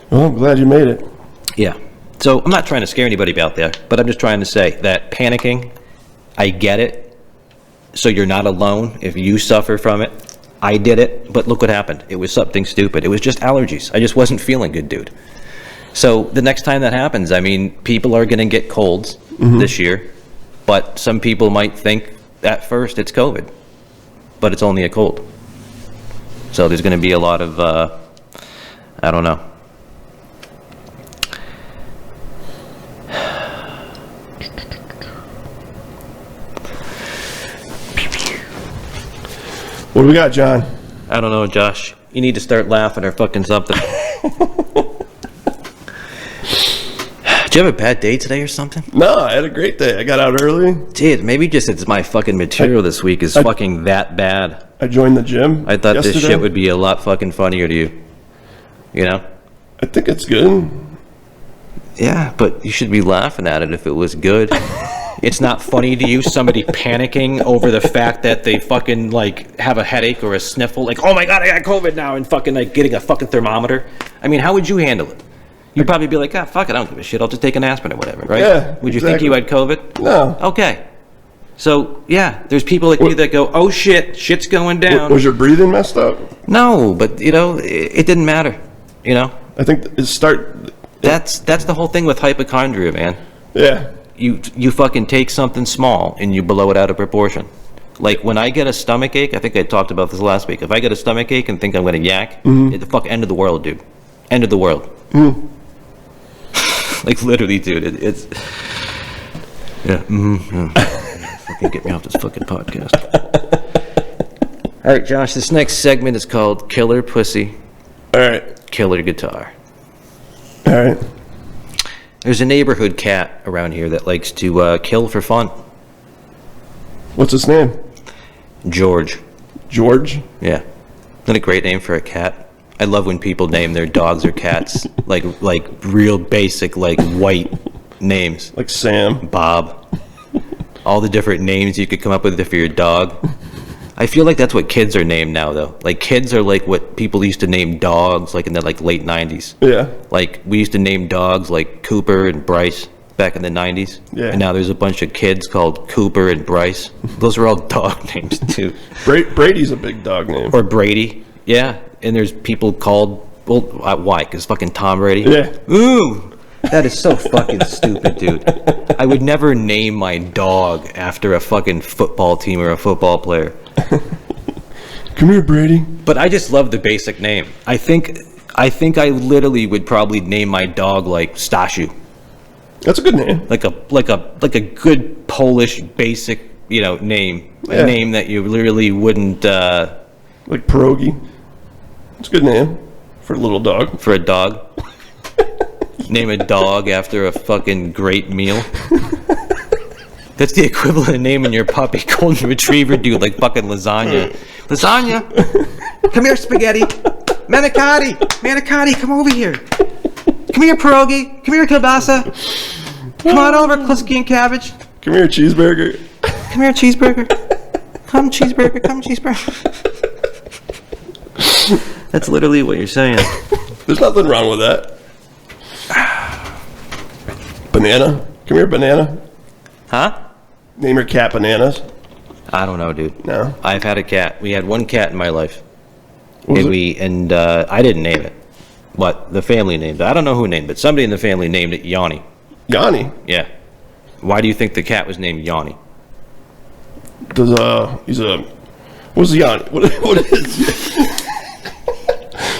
Well, I'm glad you made it. Yeah. So I'm not trying to scare anybody out there, but I'm just trying to say that panicking, I get it. So you're not alone if you suffer from it. I did it, but look what happened. It was something stupid. It was just allergies. I just wasn't feeling good, dude. So the next time that happens, I mean, people are going to get colds this year, but some people might think at first it's COVID, but it's only a cold. So there's going to be a lot of, I don't know. What do we got, John? I don't know, Josh. You need to start laughing or fucking something. Did you have a bad day today or something? No, I had a great day. I got out early. Dude, maybe just it's my fucking material this week is fucking that bad. I joined the gym. I thought yesterday. this shit would be a lot fucking funnier to you. You know? I think it's good. Yeah, but you should be laughing at it if it was good. It's not funny to you, somebody panicking over the fact that they fucking, like, have a headache or a sniffle. Like, oh my God, I got COVID now, and fucking, like, getting a fucking thermometer. I mean, how would you handle it? You'd probably be like, ah, fuck it, I don't give a shit. I'll just take an aspirin or whatever, right? Yeah, Would you think you had COVID? No. Okay. So, yeah, there's people like you that go, oh shit, shit's going down. Was your breathing messed up? No, but, you know, it didn't matter, you know? I think That's the whole thing with hypochondria, man. Yeah. You fucking take something small and you blow it out of proportion. Like when I get a stomach ache, I think I talked about this last week. If I get a stomach ache and think I'm gonna yak, it's the fuck end of the world, dude. End of the world. Like literally, dude. It's yeah. Fucking get me off this fucking podcast. All right, Josh. This next segment is called Killer Pussy, All right. Killer Guitar. All right. There's a neighborhood cat around here that likes to kill for fun. What's his name? George. George? Yeah. Isn't that a great name for a cat? I love when people name their dogs or cats like real basic, like white names. Like Sam. Bob. All the different names you could come up with for your dog. I feel like that's what kids are named now, though. Like, kids are like what people used to name dogs, like in the like late 90s. Yeah. Like, we used to name dogs like Cooper and Bryce back in the 90s. Yeah. And now there's a bunch of kids called Cooper and Bryce. Those are all dog names, too. Brady's a big dog name. Or Brady. Yeah. And there's people called, well, why? Because fucking Tom Brady? Yeah. Ooh! That is so fucking stupid, dude. I would never name my dog after a fucking football team or a football player. Come here, Brady. But I just love the basic name. I think I literally would probably name my dog like Stashu. That's a good name. Like a good Polish basic, you know, name. Yeah. A name that you literally wouldn't Like Pierogi. It's a good name for a little dog. for a dog. Name a dog after a fucking great meal. That's the equivalent of naming your puppy golden retriever, dude, like fucking lasagna. Lasagna! Come here, spaghetti! Manicotti, come over here! Come here, pierogi! Come here, kielbasa! Come on over, Klusky and cabbage! Come here, cheeseburger. Come here, cheeseburger! Come, cheeseburger! That's literally what you're saying. There's nothing wrong with that. Banana. Come here, banana. Huh? Name your cat Bananas. I don't know, dude. No. I've had a cat. We had one cat in my life. What was And I didn't name it. But the family named it. I don't know who named it. Somebody in the family named it Yanni. Yanni. Yeah. Why do you think the cat was named Yanni? What's Yanni? What is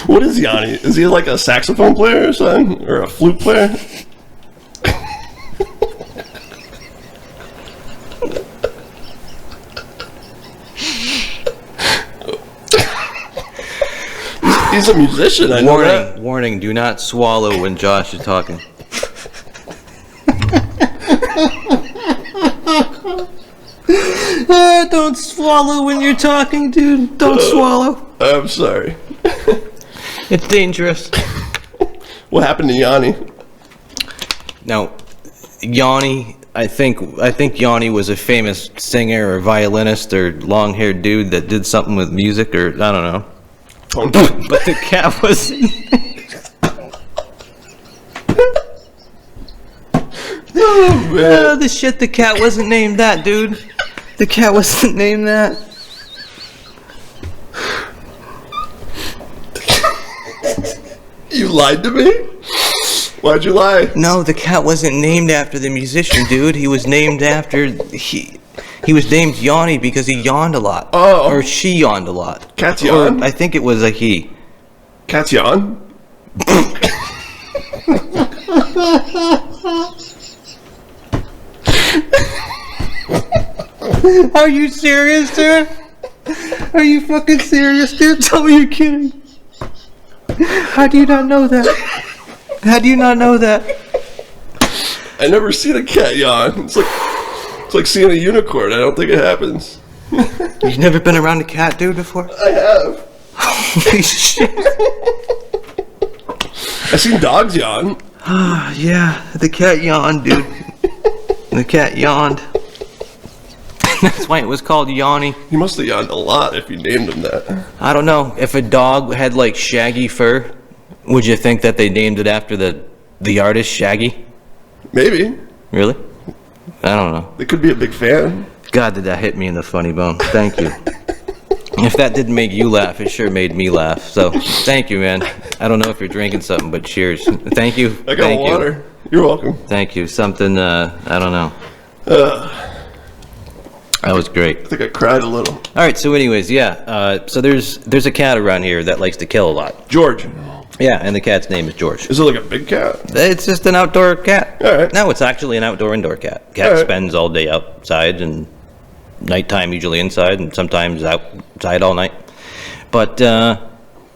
what is Yanni? Is he like a saxophone player or something? Or a flute player? He's a musician, I know that. Warning, do not swallow when Josh is talking. Don't swallow when you're talking, dude. Don't swallow. I'm sorry. It's dangerous. What happened to Yanni? Now, Yanni, I think Yanni was a famous singer or violinist or long-haired dude that did something with music or I don't know. But the cat was. Oh, man. The shit, the cat wasn't named that, dude. The cat wasn't named that. You lied to me? Why'd you lie? No, the cat wasn't named after the musician, dude. He was named after he was named Yanni because he yawned a lot. Oh. Or she yawned a lot. Cat's yawn? Or I think it was a he. Cat's yawn? Are you serious, dude? Are you fucking serious, dude? Tell me you're kidding. How do you not know that? How do you not know that? I never seen a cat yawn. It's like seeing a unicorn. I don't think it happens. You've never been around a cat, dude, before? I have. Holy shit. I've seen dogs yawn. Yeah, the cat yawned, dude. The cat yawned. That's why it was called Yanni. He must have yawned a lot if you named him that. I don't know. If a dog had like shaggy fur, would you think that they named it after the artist Shaggy? Maybe. Really? I don't know. They could be a big fan. God, did that hit me in the funny bone. Thank you. If that didn't make you laugh, it sure made me laugh. So, thank you, man. I don't know if you're drinking something, but cheers. Thank you. I got water. You're welcome. Thank you. Something, I don't know. That was great. I think I cried a little. All right, so anyways, yeah. So there's a cat around here that likes to kill a lot. George. Yeah, and the cat's name is George. Is it like a big cat? It's just an outdoor cat. All right. No, it's actually an outdoor-indoor cat. Cat All right. spends all day outside and nighttime usually inside and sometimes outside all night. But,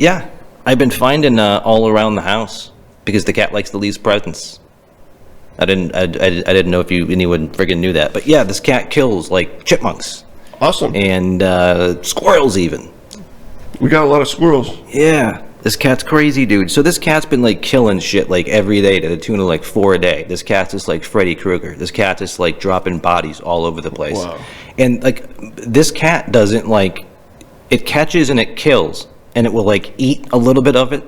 yeah, I've been finding all around the house because the cat likes to leave presents. I didn't know if anyone friggin' knew that. But, yeah, this cat kills, like, chipmunks. Awesome. And squirrels even. We got a lot of squirrels. Yeah. This cat's crazy, dude. So this cat's been like killing shit like every day to the tune of like 4 a day. This cat's just like Freddy Krueger. This cat's just like dropping bodies all over the place. Wow. And like this cat doesn't like, it catches and it kills and it will like eat a little bit of it,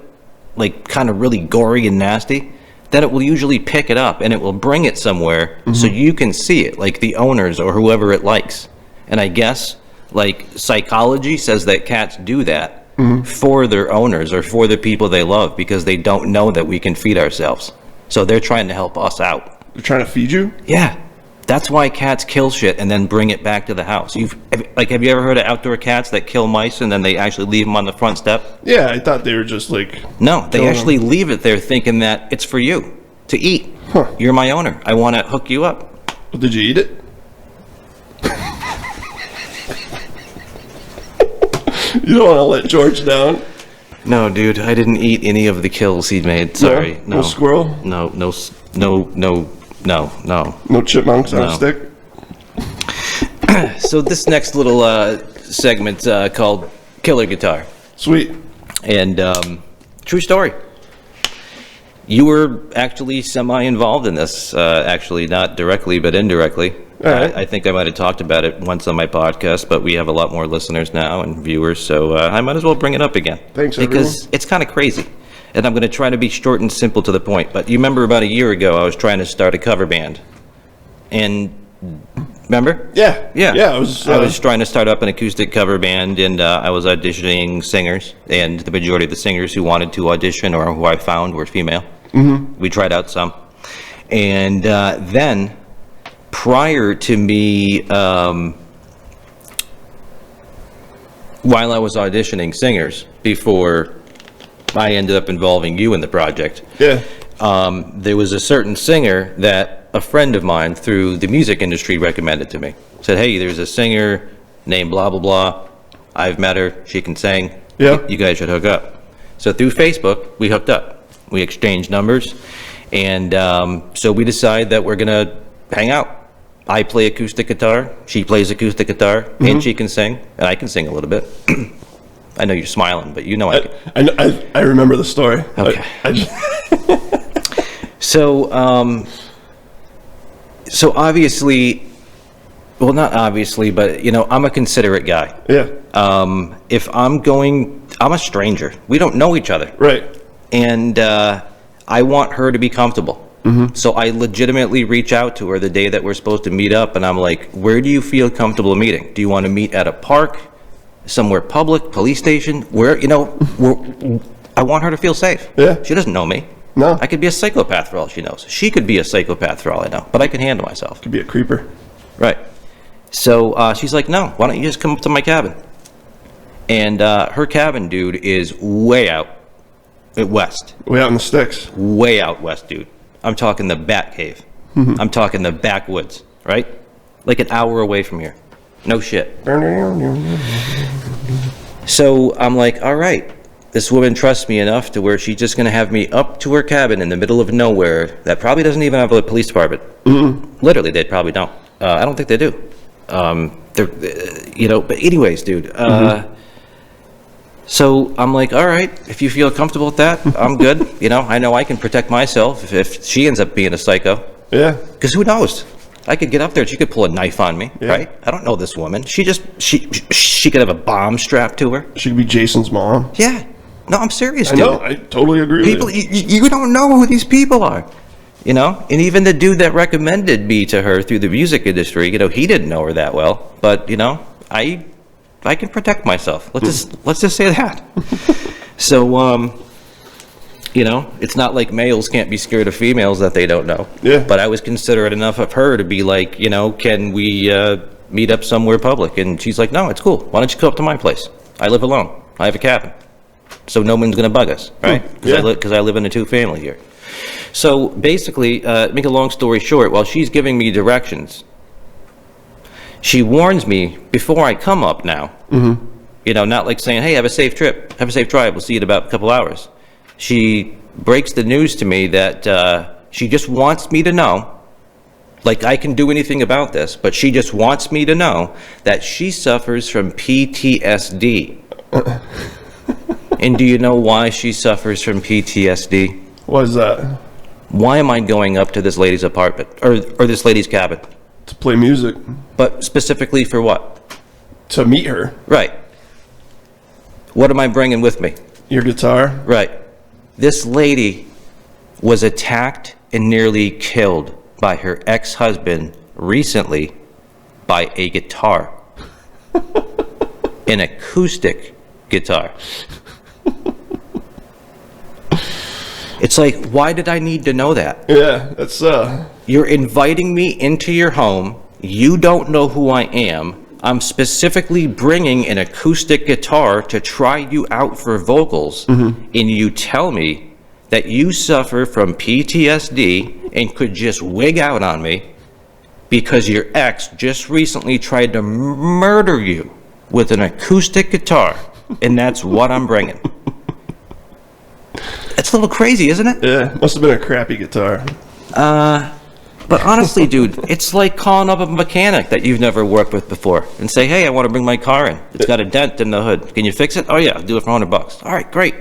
like kind of really gory and nasty. Then it will usually pick it up and it will bring it somewhere so you can see it, like the owners or whoever it likes. And I guess like psychology says that cats do that. For their owners or for the people they love because they don't know that we can feed ourselves. So they're trying to help us out. They're trying to feed you? Yeah. That's why cats kill shit and then bring it back to the house. Have you ever heard of outdoor cats that kill mice and then they actually leave them on the front step? Yeah, I thought they were just like... No, they killing actually them. leave it there thinking that it's for you to eat. Huh. You're my owner. I want to hook you up. Did you eat it? You don't want to let George down. No, dude, I didn't eat any of the kills he made. Sorry. No squirrel? No. No chipmunks on a No. stick? So this next little segment called Killer Guitar. Sweet. And true story. You were actually semi-involved in this, actually not directly but indirectly. All right. I think I might have talked about it once on my podcast, but we have a lot more listeners now and viewers, so I might as well bring it up again. Thanks, because it's kind of crazy. And I'm going to try to be short and simple to the point. But you remember about a year ago, I was trying to start a cover band. And remember? Yeah. Yeah. Yeah, I was trying to start up an acoustic cover band, and I was auditioning singers, and the majority of the singers who wanted to audition or who I found were female. We tried out some. And then, prior to me, while I was auditioning singers, before I ended up involving you in the project, Yeah. there was a certain singer that a friend of mine through the music industry recommended to me. Said, hey, there's a singer named blah, blah, blah. I've met her. She can sing. Yeah. You guys should hook up. So through Facebook, we hooked up. We exchanged numbers. And so we decided that we're going to hang out. I play acoustic guitar, she plays acoustic guitar, and she can sing, and I can sing a little bit. I know you're smiling, but you know I can. I remember the story. Okay. So, so obviously, well, not obviously, but, you know, I'm a considerate guy. Yeah. If I'm a stranger. We don't know each other. Right. And I want her to be comfortable. So I legitimately reach out to her the day that we're supposed to meet up, and I'm like, where do you feel comfortable meeting? Do you want to meet at a park, somewhere public, police station? Where, you know, I want her to feel safe. Yeah. She doesn't know me. No. I could be a psychopath for all she knows. She could be a psychopath for all I know, but I can handle myself. Could be a creeper. Right. So she's like, no, why don't you just come up to my cabin? And her cabin, dude, is way out west. Way out in the sticks. Way out west, dude. I'm talking the Bat Cave. I'm talking the backwoods, right? Like an hour away from here. No shit. So I'm like, all right, this woman trusts me enough to where she's just going to have me up to her cabin in the middle of nowhere that probably doesn't even have a police department. Literally, they probably don't. I don't think they do. They're, you know, but anyways, dude. So I'm like, all right, if you feel comfortable with that, I'm good. You know I can protect myself if she ends up being a psycho. Yeah. Because who knows? I could get up there, she could pull a knife on me, right? I don't know this woman. She could have a bomb strapped to her. She could be Jason's mom. Yeah. No, I'm serious, I dude. know. I totally agree People, with you. you don't know who these people are. You know? And even the dude that recommended me to her through the music industry, you know, he didn't know her that well. But, you know, I can protect myself. Let's just say that. So, you know, it's not like males can't be scared of females that they don't know. Yeah. But I was considerate enough of her to be like, you know, can we meet up somewhere public? And she's like, no, it's cool. Why don't you come up to my place? I live alone. I have a cabin. So no one's going to bug us, right? Because I live in a two-family here. So basically, make a long story short, while she's giving me directions, she warns me before I come up now. You know, not like saying, hey, have a safe trip. Have a safe drive. We'll see you in about a couple hours. She breaks the news to me that she just wants me to know, like I can do anything about this, but she just wants me to know that she suffers from PTSD. And do you know why she suffers from PTSD? What is that? Why am I going up to this lady's apartment, or this lady's cabin? To play music. But specifically for what? To meet her. Right. What am I bringing with me? Your guitar. Right. This lady was attacked and nearly killed by her ex-husband recently by a guitar. An acoustic guitar. It's like, why did I need to know that? Yeah, that's You're inviting me into your home. You don't know who I am. I'm specifically bringing an acoustic guitar to try you out for vocals, and you tell me that you suffer from PTSD and could just wig out on me because your ex just recently tried to murder you with an acoustic guitar, and that's what I'm bringing. It's a little crazy, isn't it? yeah. Must have been a crappy guitar. But honestly, dude, it's like calling up a mechanic that you've never worked with before and say, hey, I want to bring my car in. It's got a dent in the hood. Can you fix it? Oh, yeah, I'll do it for $100. All right, great.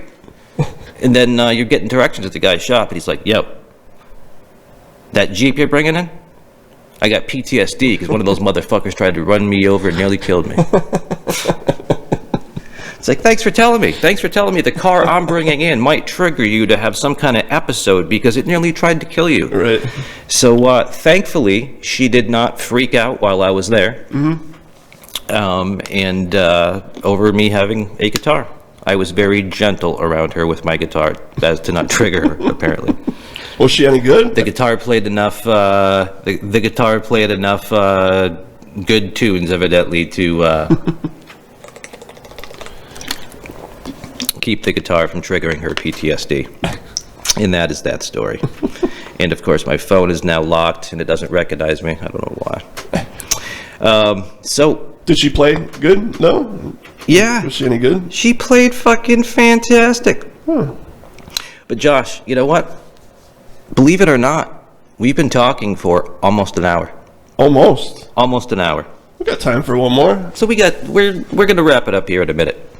And then you're getting directions at the guy's shop, and he's like, yep. That Jeep you're bringing in? I got PTSD because one of those motherfuckers tried to run me over and nearly killed me. It's like, thanks for telling me. Thanks for telling me the car I'm bringing in might trigger you to have some kind of episode because it nearly tried to kill you. Right. So thankfully, she did not freak out while I was there. And over me having a guitar. I was very gentle around her with my guitar as to not trigger her, apparently. Was she any good? The guitar played enough, the guitar played enough good tunes, evidently, to keep the guitar from triggering her PTSD. And that is that story. And of course, my phone is now locked and it doesn't recognize me. I don't know why. So. Did she play good? No? Yeah. Was she any good? She played fucking fantastic. But Josh, you know what? Believe it or not, We've been talking for almost an hour. Almost an hour. We got time for one more. So we're going to wrap it up here in a minute.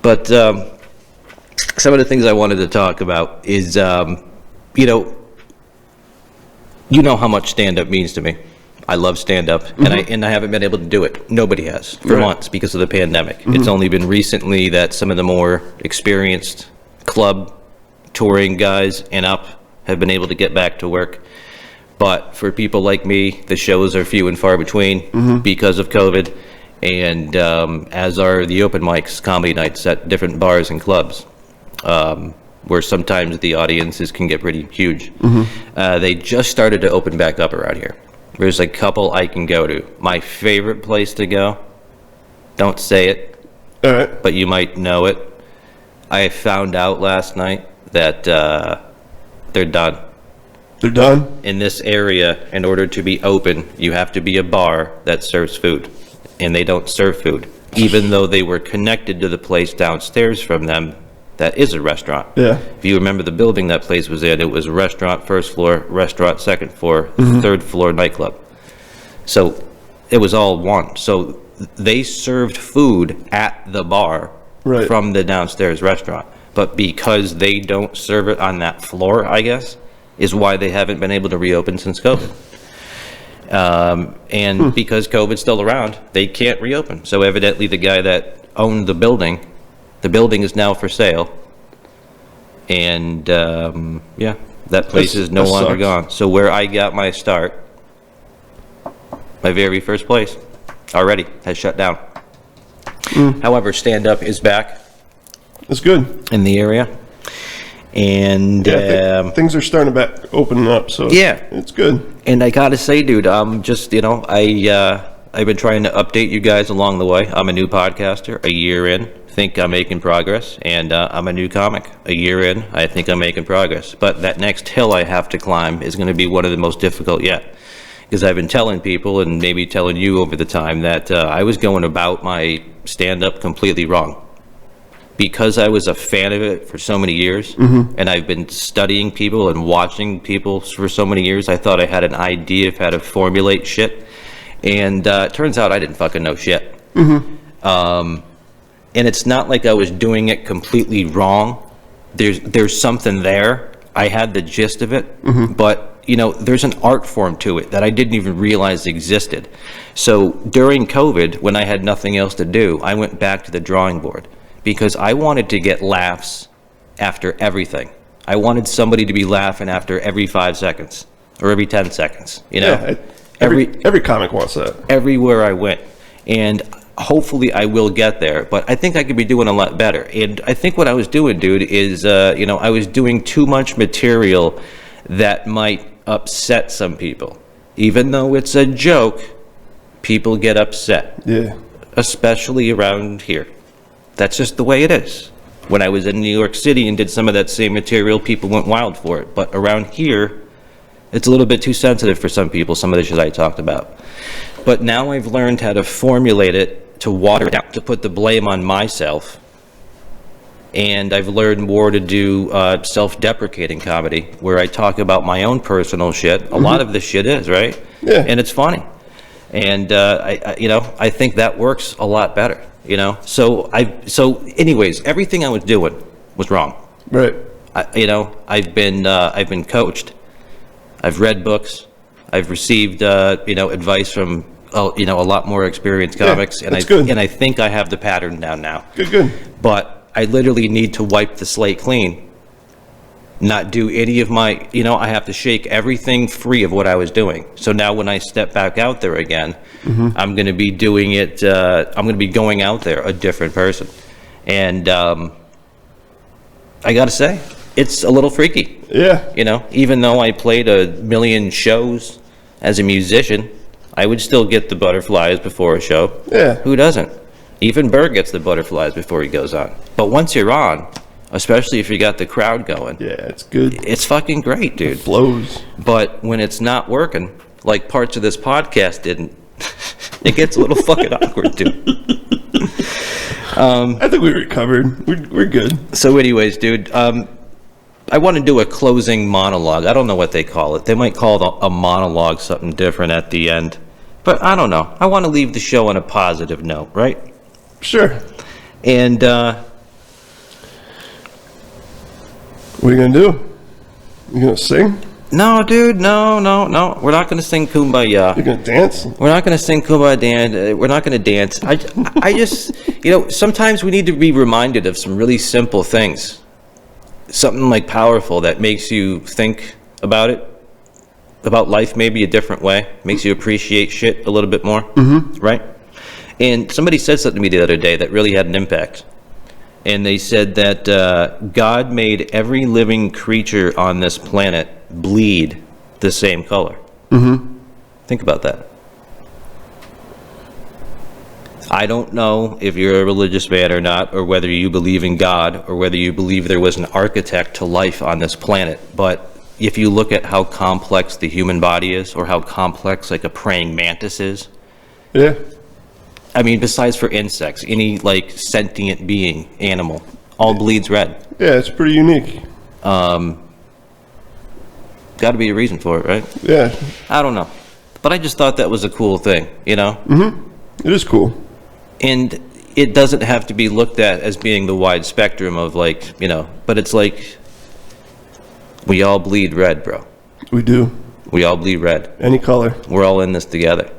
But some of the things I wanted to talk about is, you know how much stand-up means to me. I love stand-up, and I haven't been able to do it. Nobody has for months because of the pandemic. It's only been recently that some of the more experienced club touring guys and up have been able to get back to work. But for people like me, the shows are few and far between because of COVID, and as are the open mics, comedy nights at different bars and clubs, where sometimes the audiences can get pretty huge. They just started to open back up around here. There's a couple I can go to. My favorite place to go, don't say it, All right. but you might know it. I found out last night that they're done. They're done? In this area, in order to be open, you have to be a bar that serves food. And they don't serve food. Even though they were connected to the place downstairs from them, that is a restaurant. Yeah. If you remember the building that place was in, it was a restaurant, first floor, restaurant, second floor, third floor nightclub. So it was all one. So they served food at the bar from the downstairs restaurant. But because they don't serve it on that floor, I guess, is why they haven't been able to reopen since COVID. And because COVID's still around, they can't reopen. So evidently the guy that owned the building is now for sale. And yeah, that place is no longer gone. So where I got my start, my very first place, already has shut down. However, stand-up is back. It's good. In the area. And things are starting to open up, so it's good. And I gotta say, dude, just, I've been trying to update you guys along the way. I'm a new podcaster, a year in. Think I'm making progress, and I'm a new comic. A year in, I think I'm making progress. But that next hill I have to climb is going to be one of the most difficult yet. Because I've been telling people, and maybe telling you over the time, that I was going about my stand-up completely wrong. Because I was a fan of it for so many years, and I've been studying people and watching people for so many years, I thought I had an idea of how to formulate shit. And it turns out I didn't fucking know shit. And it's not like I was doing it completely wrong. There's something there. I had the gist of it, but there's an art form to it that I didn't even realize existed. So during COVID, when I had nothing else to do, I went back to the drawing board because I wanted to get laughs after everything. I wanted somebody to be laughing after every 5 seconds or every 10 seconds. Yeah, every comic wants that. Everywhere I went, and hopefully I will get there, but I think I could be doing a lot better. And I think what I was doing, dude, is, I was doing too much material that might upset some people. Even though it's a joke, people get upset. Yeah. Especially around here. That's just the way it is. When I was in New York City and did some of that same material, people went wild for it. But around here, it's a little bit too sensitive for some people, some of the shit I talked about. But now I've learned how to formulate it, to water it down, to put the blame on myself. And I've learned more to do self-deprecating comedy, where I talk about my own personal shit. A lot of this shit is, right? Yeah. And it's funny. And I think that works a lot better. So anyways, everything I was doing was wrong. Right. I've been coached. I've read books. I've received advice from a lot more experienced comics, and I think I have the pattern down now. Good. But I literally need to wipe the slate clean. Not do any of my, I have to shake everything free of what I was doing. So now when I step back out there again, I'm going to be doing it, I'm going to be going out there a different person. And I got to say, it's a little freaky. Yeah. Even though I played a million shows as a musician, I would still get the butterflies before a show. Yeah. Who doesn't? Even Burr gets the butterflies before he goes on. But once you're on, especially if you got the crowd going, yeah, it's good. It's fucking great, dude. It flows. But when it's not working, like parts of this podcast didn't, it gets a little fucking awkward, dude. I think we recovered. We're good. So anyways, dude, I want to do a closing monologue. I don't know what they call it. They might call it a monologue something different at the end. But I don't know. I want to leave the show on a positive note, right? Sure. And, what are you going to do? You going to sing? no, dude, no. We're not going to sing Kumbaya. You going to dance? We're not going to sing Kumbaya dance. We're not going to dance. I just, sometimes we need to be reminded of some really simple things. Something like powerful that makes you think about it, about life maybe a different way, makes you appreciate shit a little bit more, right? And somebody said something to me the other day that really had an impact. And they said that God made every living creature on this planet bleed the same color. Think about that. I don't know if you're a religious man or not, or whether you believe in God, or whether you believe there was an architect to life on this planet. But if you look at how complex the human body is, or how complex like a praying mantis is, Yeah. I mean, besides for insects, any like sentient being, animal, all bleeds red. Yeah, it's pretty unique. Got to be a reason for it, right? Yeah. I don't know. But I just thought that was a cool thing, It is cool. And it doesn't have to be looked at as being the wide spectrum of like, but it's like, we all bleed red, bro. We do. We all bleed red. Any color. We're all in this together.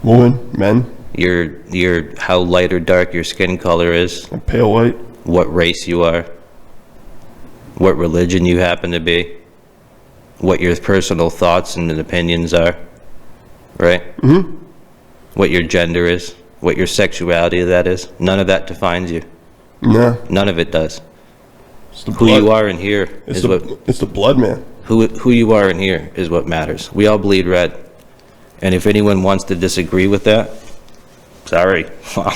Woman, men. Your how light or dark your skin color is, Pale white. what race you are, what religion you happen to be, what your personal thoughts and opinions are, right? What your gender is, what your sexuality that is. None of that defines you. No. None of it does. It's the Who blood. you are in here is what It's the blood, man. who you are in here is what matters. We all bleed red. And if anyone wants to disagree with that, sorry. Well,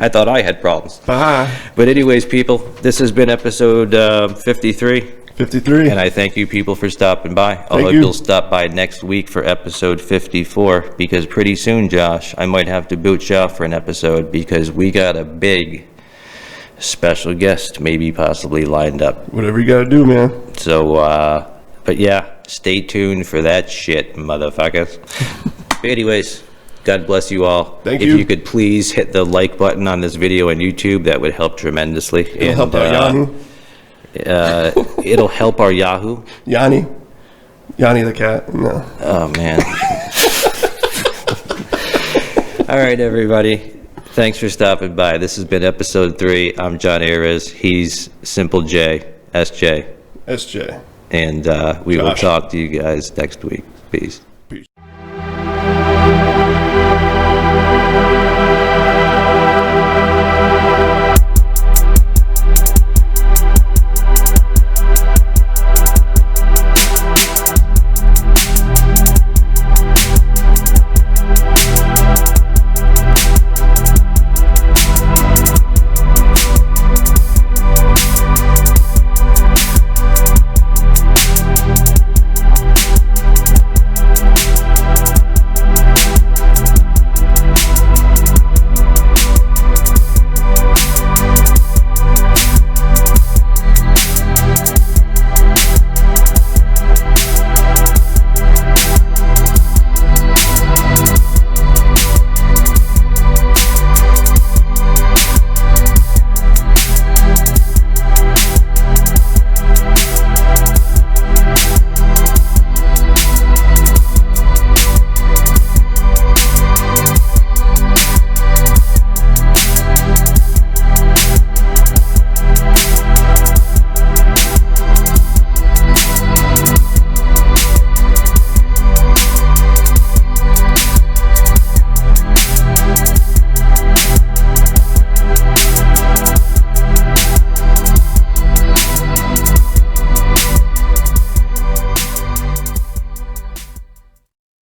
I thought I had problems. Bye. But anyways, people, this has been episode 53. 53. And I thank you people for stopping by. I Thank hope you. you'll stop by next week for episode 54, because pretty soon, Josh, I might have to boot you off for an episode, because we got a big special guest maybe possibly lined up. Whatever you gotta do, man. So, but yeah, stay tuned for that shit, motherfuckers. But anyways, God bless you all. Thank if you. you could please hit the like button on this video on YouTube, that would help tremendously. It'll help out Yahoo. It'll help our Yahoo. Yanni the cat. No. Oh, man. All right, everybody. Thanks for stopping by. This has been episode 3. I'm Jon Arez. He's Simple J, SJ. SJ. And we will Josh. talk to you guys next week. Peace.